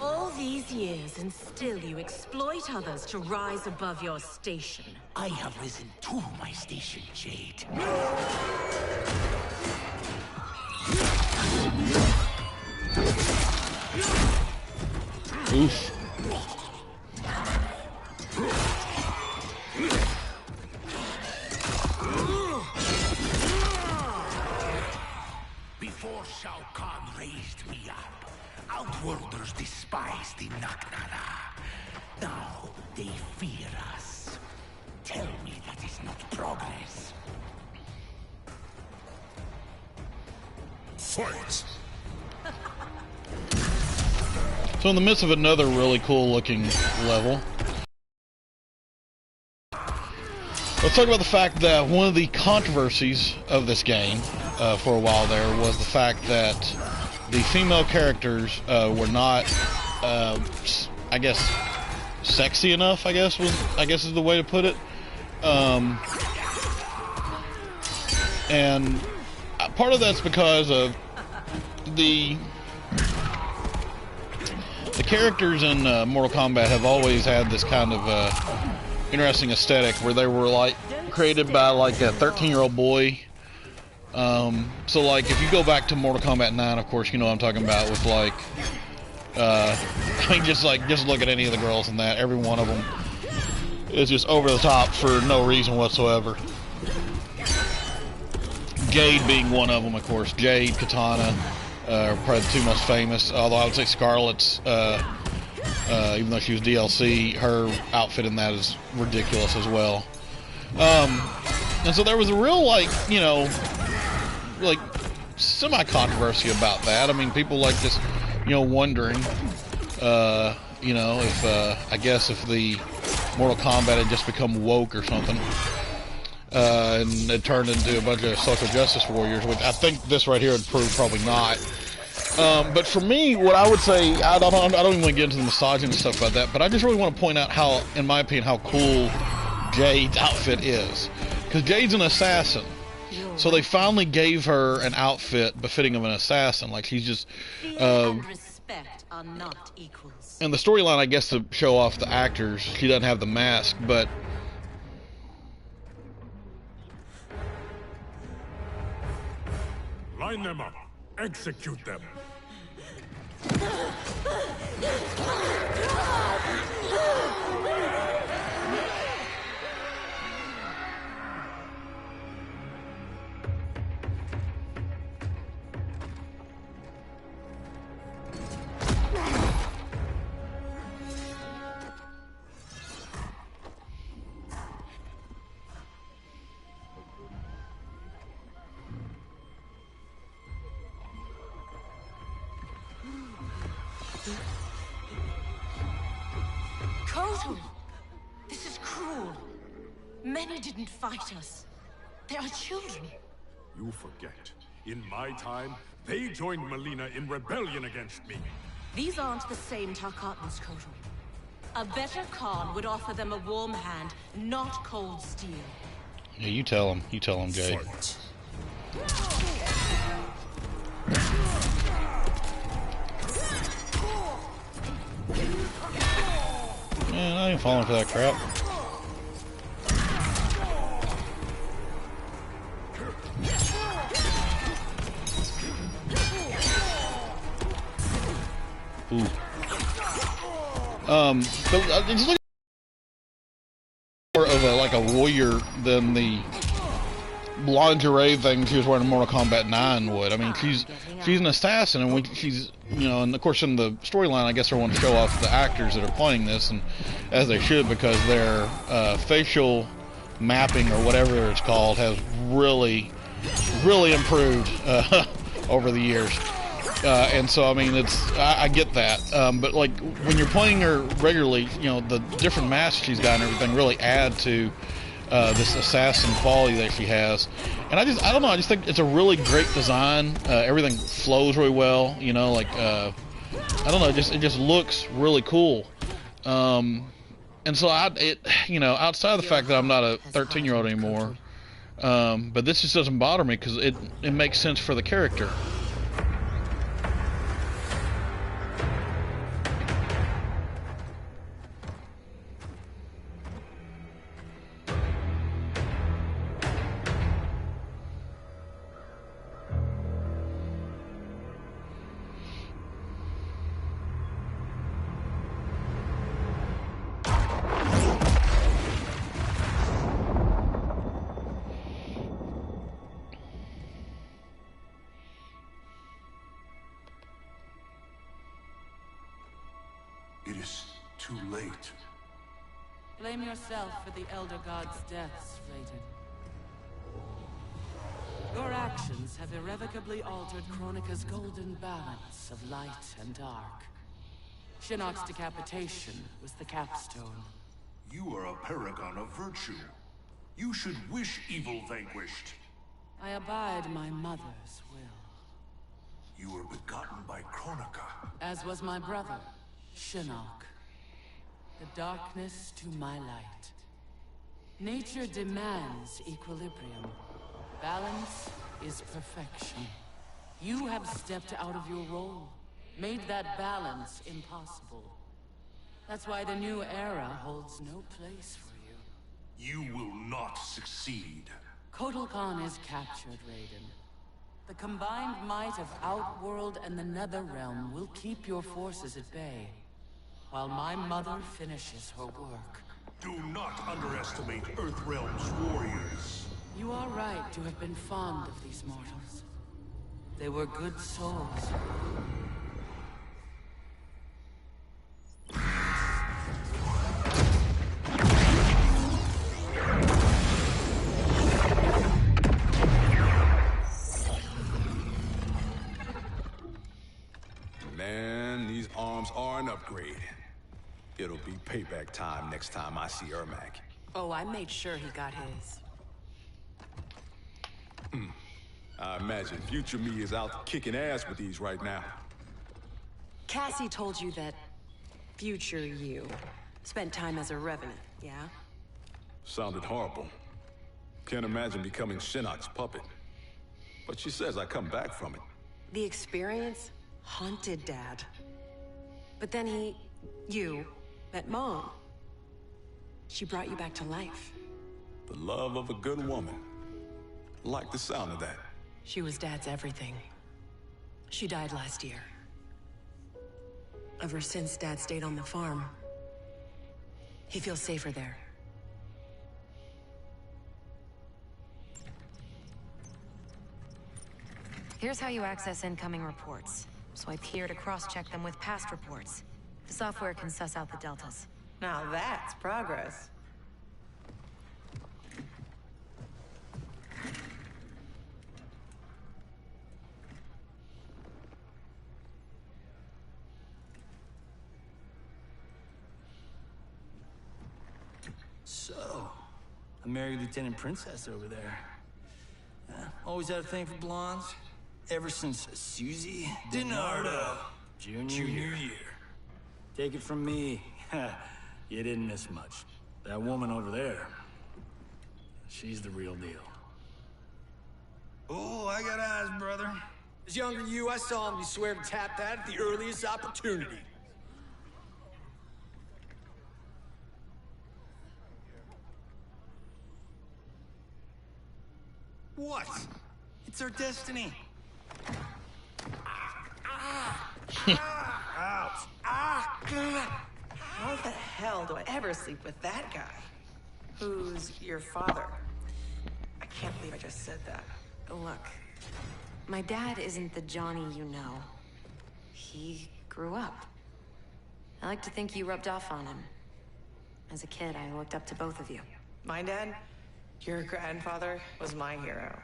All these years, and still you exploit others to rise above your station. I have risen to my station, Jade. Oof. Before Shao Kahn raised me up, Outworlders despised the Naknara. Now they fear us. Tell me that is not progress. Fight! So in the midst of another really cool looking level, let's talk about the fact that one of the controversies of this game for a while there was the fact that the female characters were not, I guess, sexy enough. I guess is the way to put it. And part of that's because of the characters in Mortal Kombat have always had this kind of interesting aesthetic where they were like created by like a 13-year-old boy. So like if you go back to Mortal Kombat 9, of course you know what I'm talking about with like I mean just look at any of the girls in that, every one of them is just over the top for no reason whatsoever. Jade being one of them, of course. Jade, Katana are probably the two most famous, although I would say Scarlett's, even though she was DLC, her outfit in that is ridiculous as well. And so there was a real, like, you know, like, semi-controversy about that. I mean, people like this wondering, if I guess if the Mortal Kombat had just become woke or something, and it turned into a bunch of social justice warriors, which I think this right here would prove probably not. But for me, what I would say, I don't even want to get into the misogyny and stuff about that, but I just really want to point out how, in my opinion, how cool Jade's outfit is. Because Jade's an assassin. So they finally gave her an outfit befitting of an assassin. Like, she's just... and respect are not equals. And the storyline, I guess, to show off the actors, she doesn't have the mask, but... Line them up. Execute them. Kotal! This is cruel. Many didn't fight us. They are children. You forget. In my time, they joined Melina in rebellion against me. These aren't the same Tarkatans, Kotal. A better Khan would offer them a warm hand, not cold steel. Yeah, you tell him. You tell him, Jay. Man, I ain't falling for that crap. Ooh. But it's like more of a warrior than the lingerie thing she was wearing in Mortal Kombat 9 would. I mean, she's an assassin, and she's, and of course in the storyline, I guess they want to show off the actors that are playing this, and as they should, because their facial mapping or whatever it's called has really improved over the years. And so, I mean, I get that, but like when you're playing her regularly, the different masks she's got and everything really add to this assassin quality that she has. And I don't know, I just think it's a really great design. Everything flows really well, I don't know, it just looks really cool. And so outside of the fact that I'm not a 13-year-old anymore, but this just doesn't bother me because it makes sense for the character. It is too late. Blame yourself for the Elder God's deaths, Raiden. Your actions have irrevocably altered Kronika's golden balance of light and dark. Shinnok's decapitation was the capstone. You are a paragon of virtue. You should wish evil vanquished. I abide my mother's will. You were begotten by Kronika. As was my brother, Shinnok. The darkness to my light. Nature demands equilibrium. Balance is perfection. You have stepped out of your role, made that balance impossible. That's why the new era holds no place for you. You will not succeed. Kotal Khan is captured, Raiden. The combined might of Outworld and the Netherrealm will keep your forces at bay, while my mother finishes her work. Do not underestimate Earthrealm's warriors. You are right to have been fond of these mortals. They were good souls. Man. These arms are an upgrade. It'll be payback time next time I see Ermac. Oh, I made sure he got his. I imagine future me is out kicking ass with these right now. Cassie told you that future you spent time as a revenant, yeah? Sounded horrible. Can't imagine becoming Shinnok's puppet. But she says I come back from it. The experience haunted Dad. But then you met Mom. She brought you back to life. The love of a good woman. Like the sound of that. She was Dad's everything. She died last year. Ever since Dad stayed on the farm, he feels safer there. Here's how you access incoming reports. Swipe here to cross-check them with past reports. The software can suss out the deltas. Now that's progress. So, I married Lieutenant Princess over there. Always had a thing for blondes. Ever since Susie DiNardo, junior year. Take it from me, you didn't miss much. That woman over there, she's the real deal. Oh, I got eyes, brother. As younger you, I saw him. You swear to tap that at the earliest opportunity. What? It's our destiny. Ouch. How the hell do I ever sleep with that guy? Who's your father? I can't believe I just said that. Look, my dad isn't the Johnny you know. He grew up. I like to think you rubbed off on him. As a kid, I looked up to both of you. My dad, your grandfather, was my hero.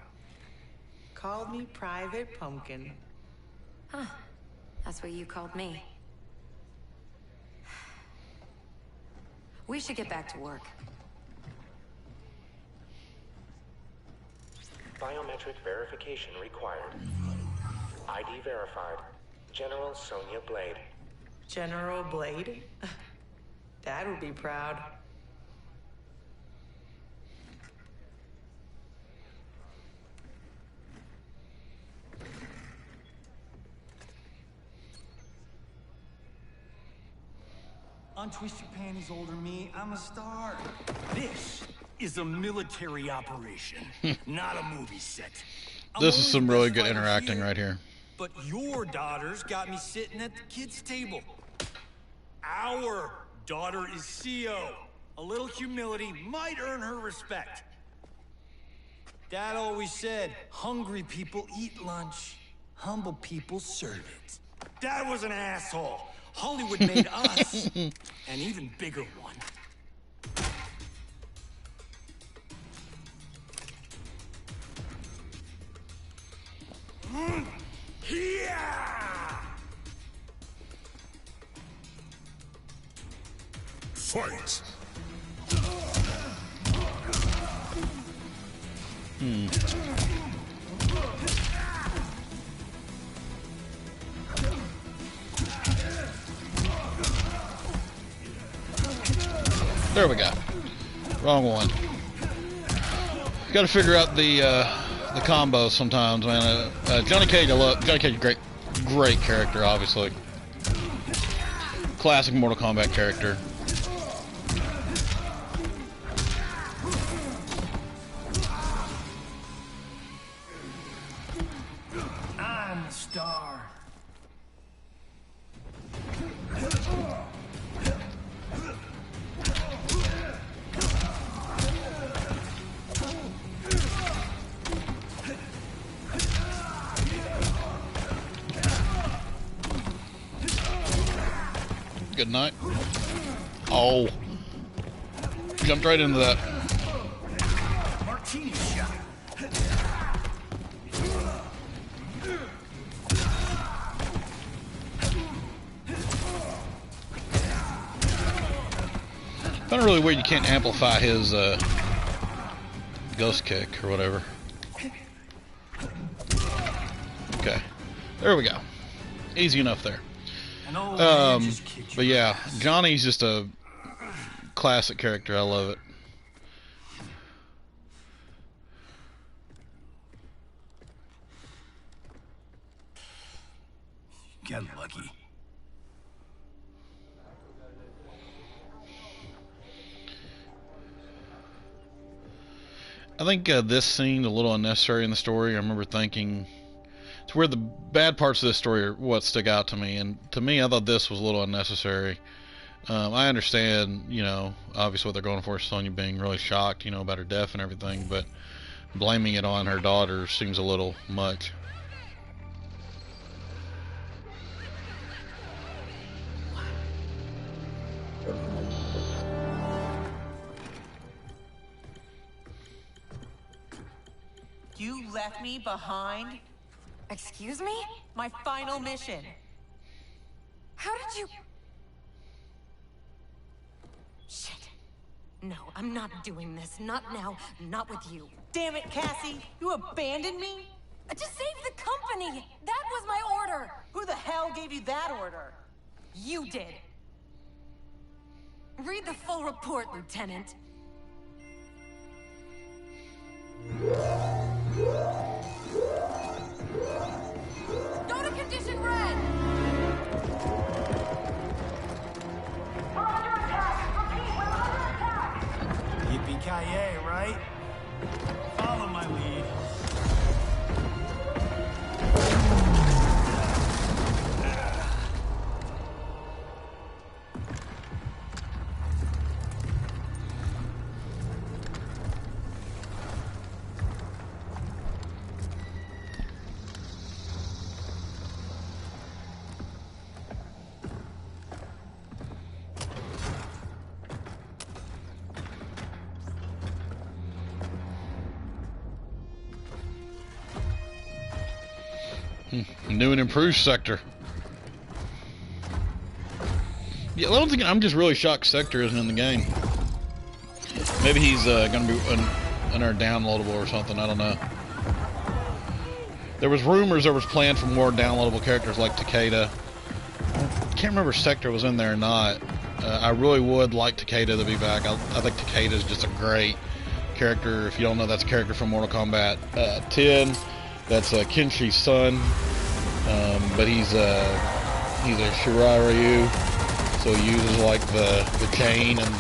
Called me Private Pumpkin. Huh. That's what you called me. We should get back to work. Biometric verification required. ID verified. General Sonia Blade. General Blade? Dad would be proud. Untwist your panties, older me. I'm a star. This is a military operation, not a movie set. This is some really good interacting right here. But your daughters got me sitting at the kids' table. Our daughter is CO. A little humility might earn her respect. Dad always said, hungry people eat lunch, humble people serve it. Dad was an asshole. Hollywood made us an even bigger one. Fight! There we go. Wrong one. Got to figure out the combos sometimes, man. Johnny Cage, I love Johnny Cage. Great character, obviously. Classic Mortal Kombat character. I'm the star. Good night. Oh. Jumped right into that. Martini shot. Kind of really weird you can't amplify his ghost kick or whatever. Okay, there we go. Easy enough there. But yeah, Johnny's just a classic character. I love it. Get lucky. I think this scene a little unnecessary in the story. I remember thinking it's where the bad parts of this story are what stick out to me, and to me I thought this was a little unnecessary. I understand, you know, obviously what they're going for is Sonya being really shocked, you know, about her death and everything, but blaming it on her daughter seems a little much. You left me behind? Excuse me? My final mission. How did you... Shit. No, I'm not doing this. Not now. Not with you. Damn it, Cassie! You abandoned me? To save the company! That was my order! Who the hell gave you that order? You did. Read the full report, Lieutenant. Go to condition red! We're under attack! Repeat, we're under attack! Yippee-ki-yay, right? Follow my lead. New and improved sector. Yeah, I don't think I'm just really shocked Sector isn't in the game. Maybe he's gonna be another downloadable or something. I don't know. There was rumors there was planned for more downloadable characters like Takeda. I can't remember if Sector was in there or not. I really would like Takeda to be back. I think Takeda is just a great character. If you don't know, that's a character from Mortal Kombat 10. That's Kenshi's son, but he's a Shiryu, so he uses like the chain and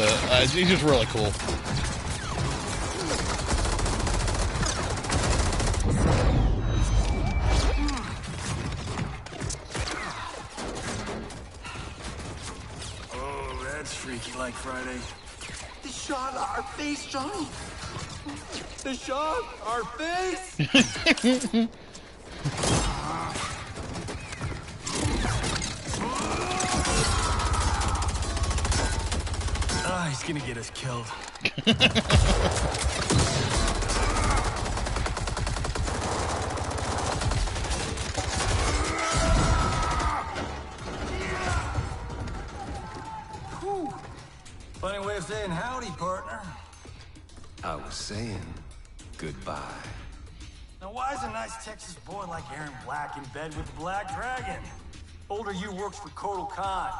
he's just really cool. Oh, that's freaky like Friday. They shot our face, Johnny. They shot our face! Ah, he's gonna get us killed. Funny way of saying howdy, partner. I was saying goodbye. Now why is a nice Texas boy like Aaron Black in bed with the Black Dragon? Older you works for Kotal Khan.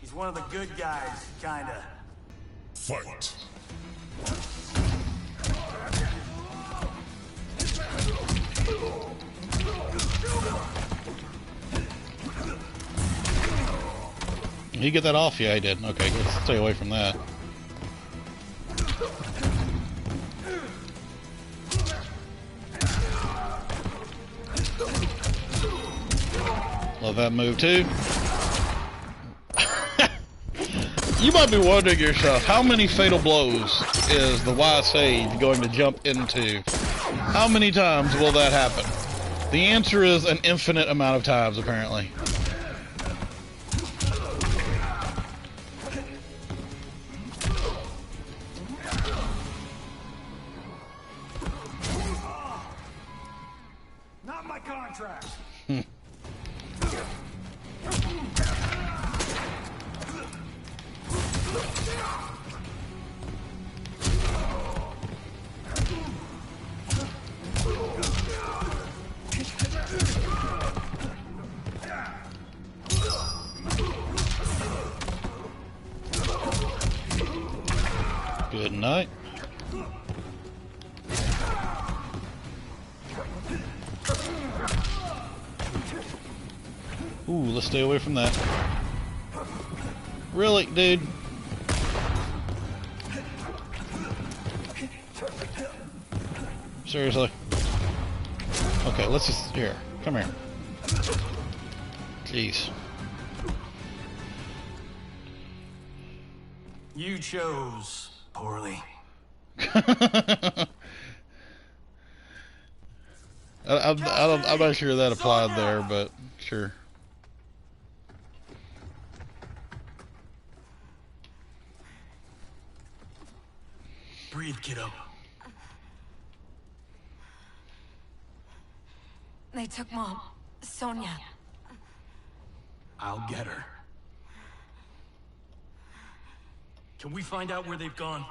He's one of the good guys, kinda. Fight. Did he get that off? Yeah, he did. Okay, let's stay away from that. Love that move too. You might be wondering yourself, how many fatal blows is the wise sage going to jump into? How many times will that happen? The answer is an infinite amount of times, apparently. Not my contract. Good night. Ooh, let's stay away from that. Really, dude? Seriously? Okay, let's just... Here. Come here. Jeez. You chose poorly. I'm not sure that applied there, but sure. Breathe, kiddo. They took Mom. Sonia. I'll get her. Can we find out where they've gone?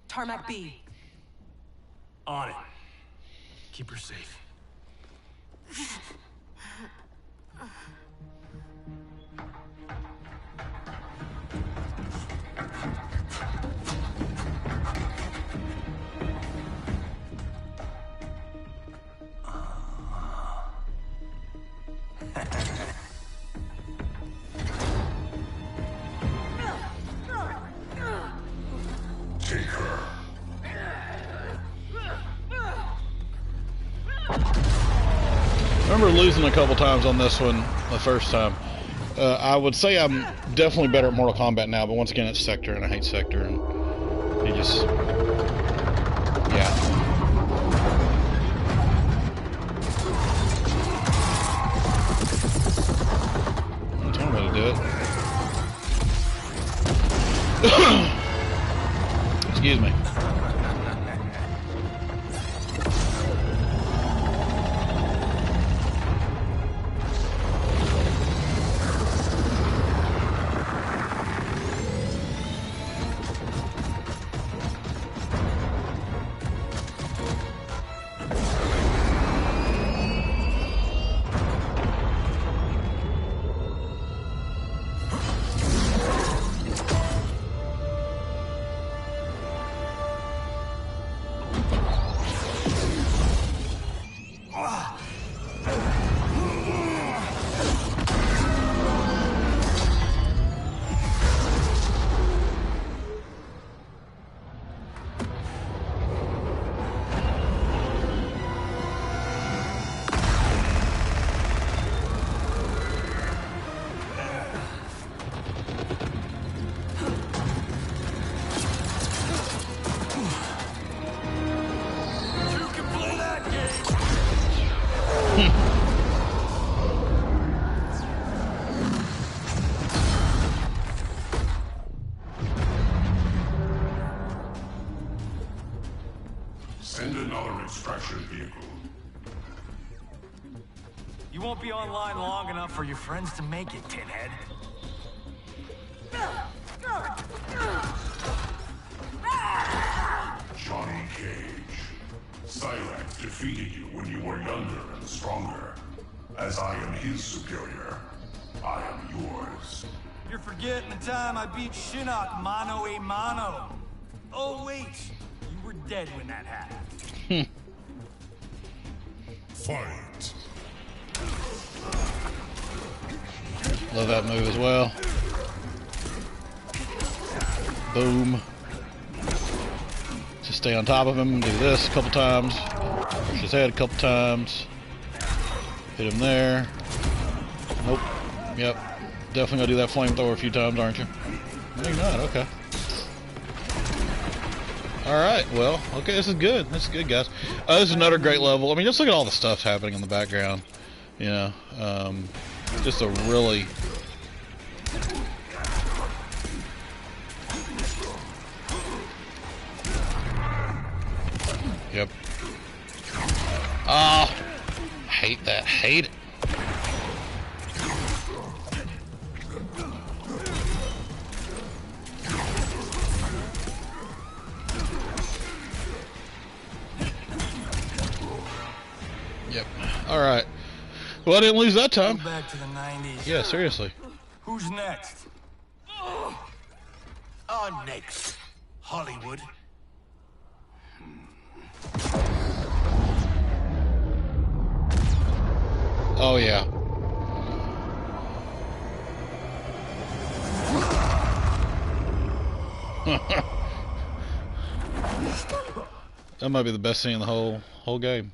Tarmac B. On it. Keep her safe. Take her. I remember losing a couple times on this one the first time. I would say I'm definitely better at Mortal Kombat now, but once again it's Sector, and I hate Sector, and he just... yeah. Don't tell me how to do it. Excuse me. Send another extraction vehicle. You won't be online long enough for your friends to make it, Tinhead. Johnny Cage. Cyrax defeated you when you were younger and stronger. As I am his superior, I am yours. You're forgetting the time I beat Shinnok mano a mano. Oh wait, you were dead when that happened. Fight. Love that move as well. Boom. Just stay on top of him, do this a couple times. Push his head a couple times. Hit him there. Nope. Yep. Definitely gonna do that flamethrower a few times, aren't you? No, you're not. Okay. Alright, well, okay, this is good. This is good, guys. This is another great level. I mean, just look at all the stuff happening in the background. You know, just a really... Yep. Ah! Hate that. Hate it. Yep. Alright. Well, I didn't lose that time. Go back to the 90s. Yeah, seriously. Who's next? I'm next. Hollywood. Oh yeah. That might be the best scene in the whole game.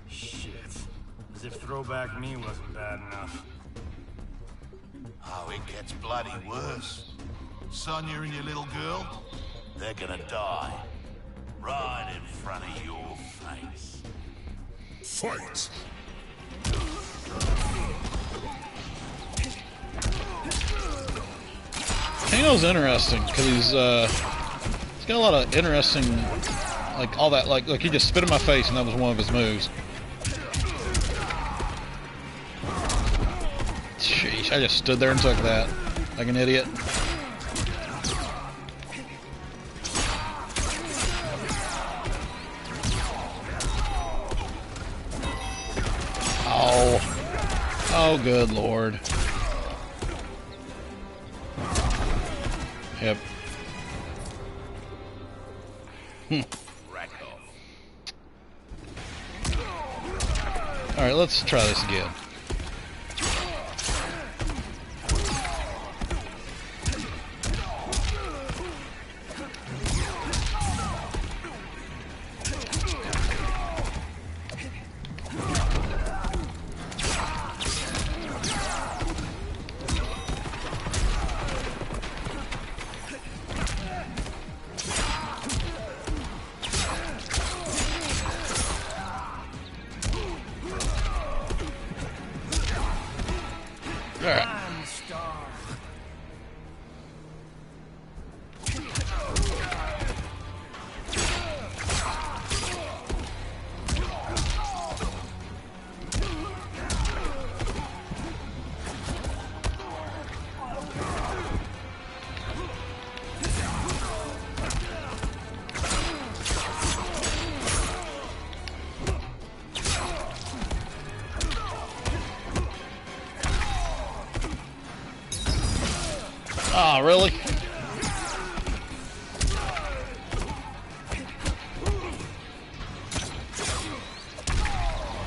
Shit. As if throwback me wasn't bad enough. Oh, it gets bloody worse. Sonya and your little girl, they're gonna die. Right in front of your face. Fight! Kano's interesting because he's got a lot of interesting, like all that, like he just spit in my face and that was one of his moves. Sheesh, I just stood there and took that like an idiot. Oh, good Lord. Yep. Alright, let's try this again. Oh, really?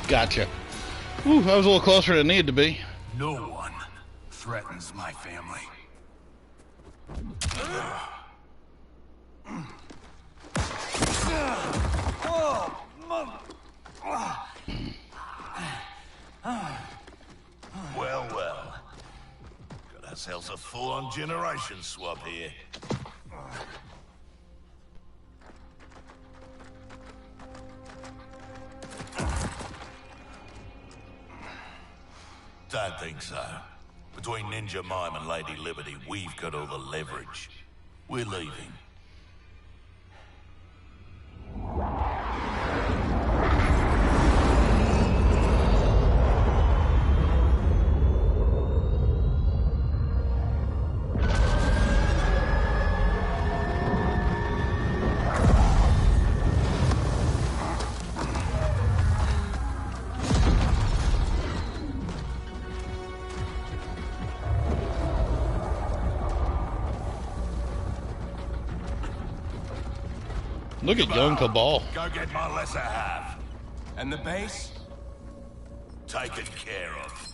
Gotcha. Whew, I was a little closer than it needed to be. No one threatens my family. Well, well. Got ourselves a full-on generation swap here. Don't think so. Between Ninja Mime and Lady Liberty, we've got all the leverage. We're leaving. Look at young Cabal. Go get my lesser half. And the base? Taken care of.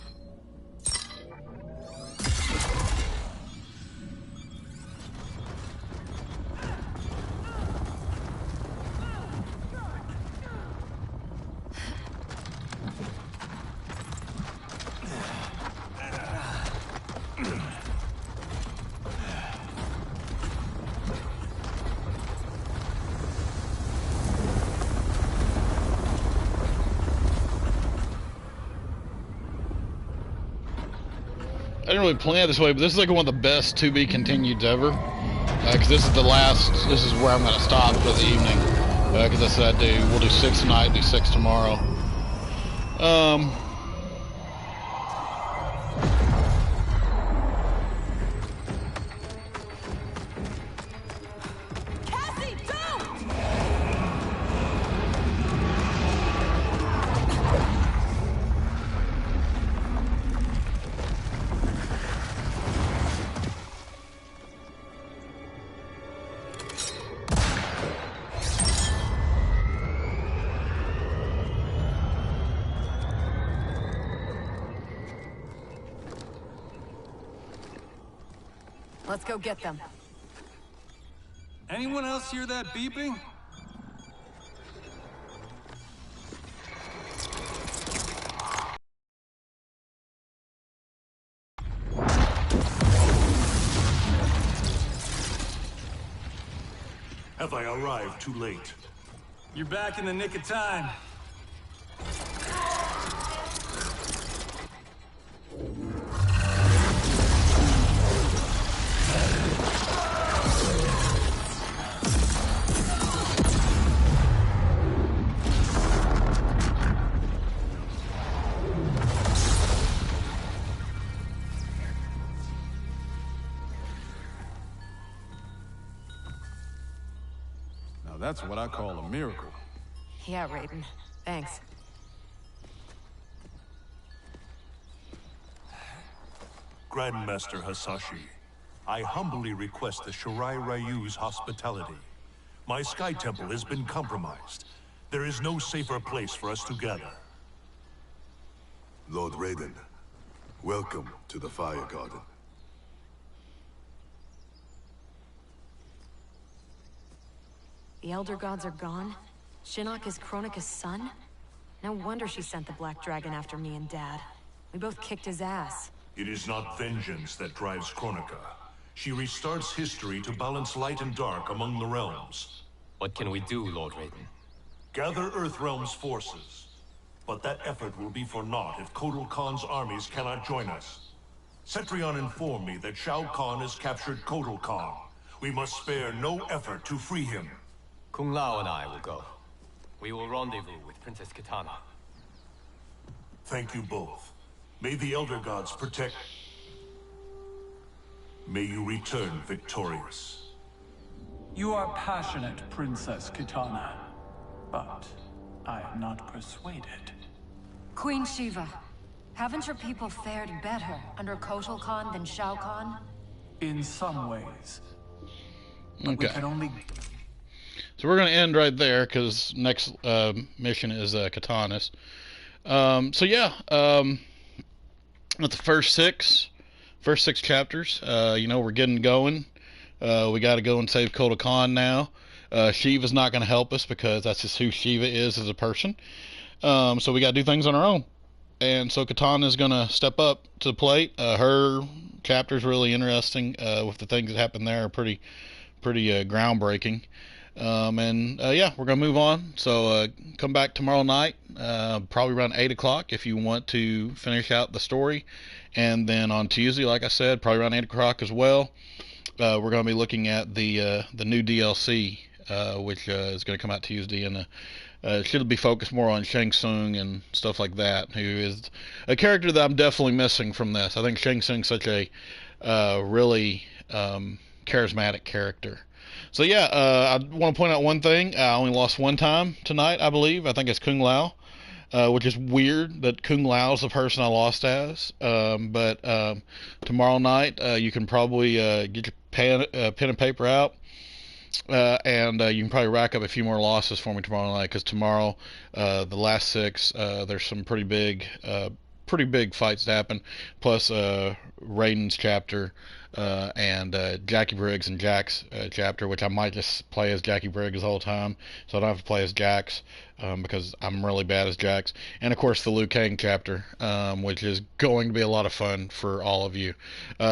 I didn't really plan it this way, but this is like one of the best to be continueds ever. Because this is the last. This is where I'm going to stop for the evening. Because I said we'll do 6 tonight, do 6 tomorrow. Let's go get them. Anyone else hear that beeping? Have I arrived too late? You're back in the nick of time. Now that's what I call a miracle. Yeah, Raiden. Thanks. Grandmaster Hasashi, I humbly request the Shirai Ryu's hospitality. My Sky Temple has been compromised. There is no safer place for us to gather. Lord Raiden, welcome to the Fire Garden. The Elder Gods are gone? Shinnok is Kronika's son? No wonder she sent the Black Dragon after me and Dad. We both kicked his ass. It is not vengeance that drives Kronika. She restarts history to balance light and dark among the realms. What can we do, Lord Raiden? Gather Earthrealm's forces. But that effort will be for naught if Kotal Khan's armies cannot join us. Cetrion informed me that Shao Kahn has captured Kotal Khan. We must spare no effort to free him. Kung Lao and I will go. We will rendezvous with Princess Kitana. Thank you both. May the Elder Gods protect... May you return victorious. You are passionate, Princess Kitana. But I am not persuaded. Queen Shiva, haven't your people fared better under Kotal Khan than Shao Kahn? In some ways. Okay. We can only... So we're going to end right there, because next mission is Katana's. So yeah, with the first six chapters, you know, we're getting going. We got to go and save Kotal Khan now. Shiva's not going to help us, because that's just who Shiva is as a person. So we got to do things on our own. And so Katana's going to step up to the plate. Her chapter's really interesting, with the things that happen there are pretty groundbreaking. Yeah, we're gonna move on. So come back tomorrow night, probably around 8 o'clock if you want to finish out the story. And then on Tuesday, like I said, probably around 8 o'clock as well, we're gonna be looking at the new DLC, which is gonna come out Tuesday, and it should be focused more on Shang Tsung and stuff like that, who is a character that I'm definitely missing from this. I think Shang Tsung's such a really charismatic character. So yeah, I want to point out one thing. I only lost one time tonight, I believe. I think it's Kung Lao, which is weird that Kung Lao's the person I lost as. But tomorrow night, you can probably get your pen and paper out, and you can probably rack up a few more losses for me tomorrow night, because tomorrow, the last six, there's some pretty big fights to happen, plus Raiden's chapter, and Jackie Briggs and Jack's chapter, which I might just play as Jackie Briggs the whole time, so I don't have to play as Jax, because I'm really bad as Jax. And of course the Liu Kang chapter, which is going to be a lot of fun for all of you.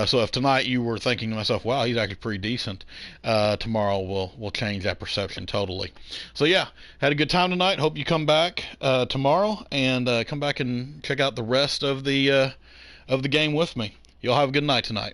So if tonight you were thinking to myself, wow, he's actually pretty decent, tomorrow we'll change that perception totally. So yeah, had a good time tonight. Hope you come back tomorrow, and come back and check out the rest of the game with me. Y'all have a good night tonight.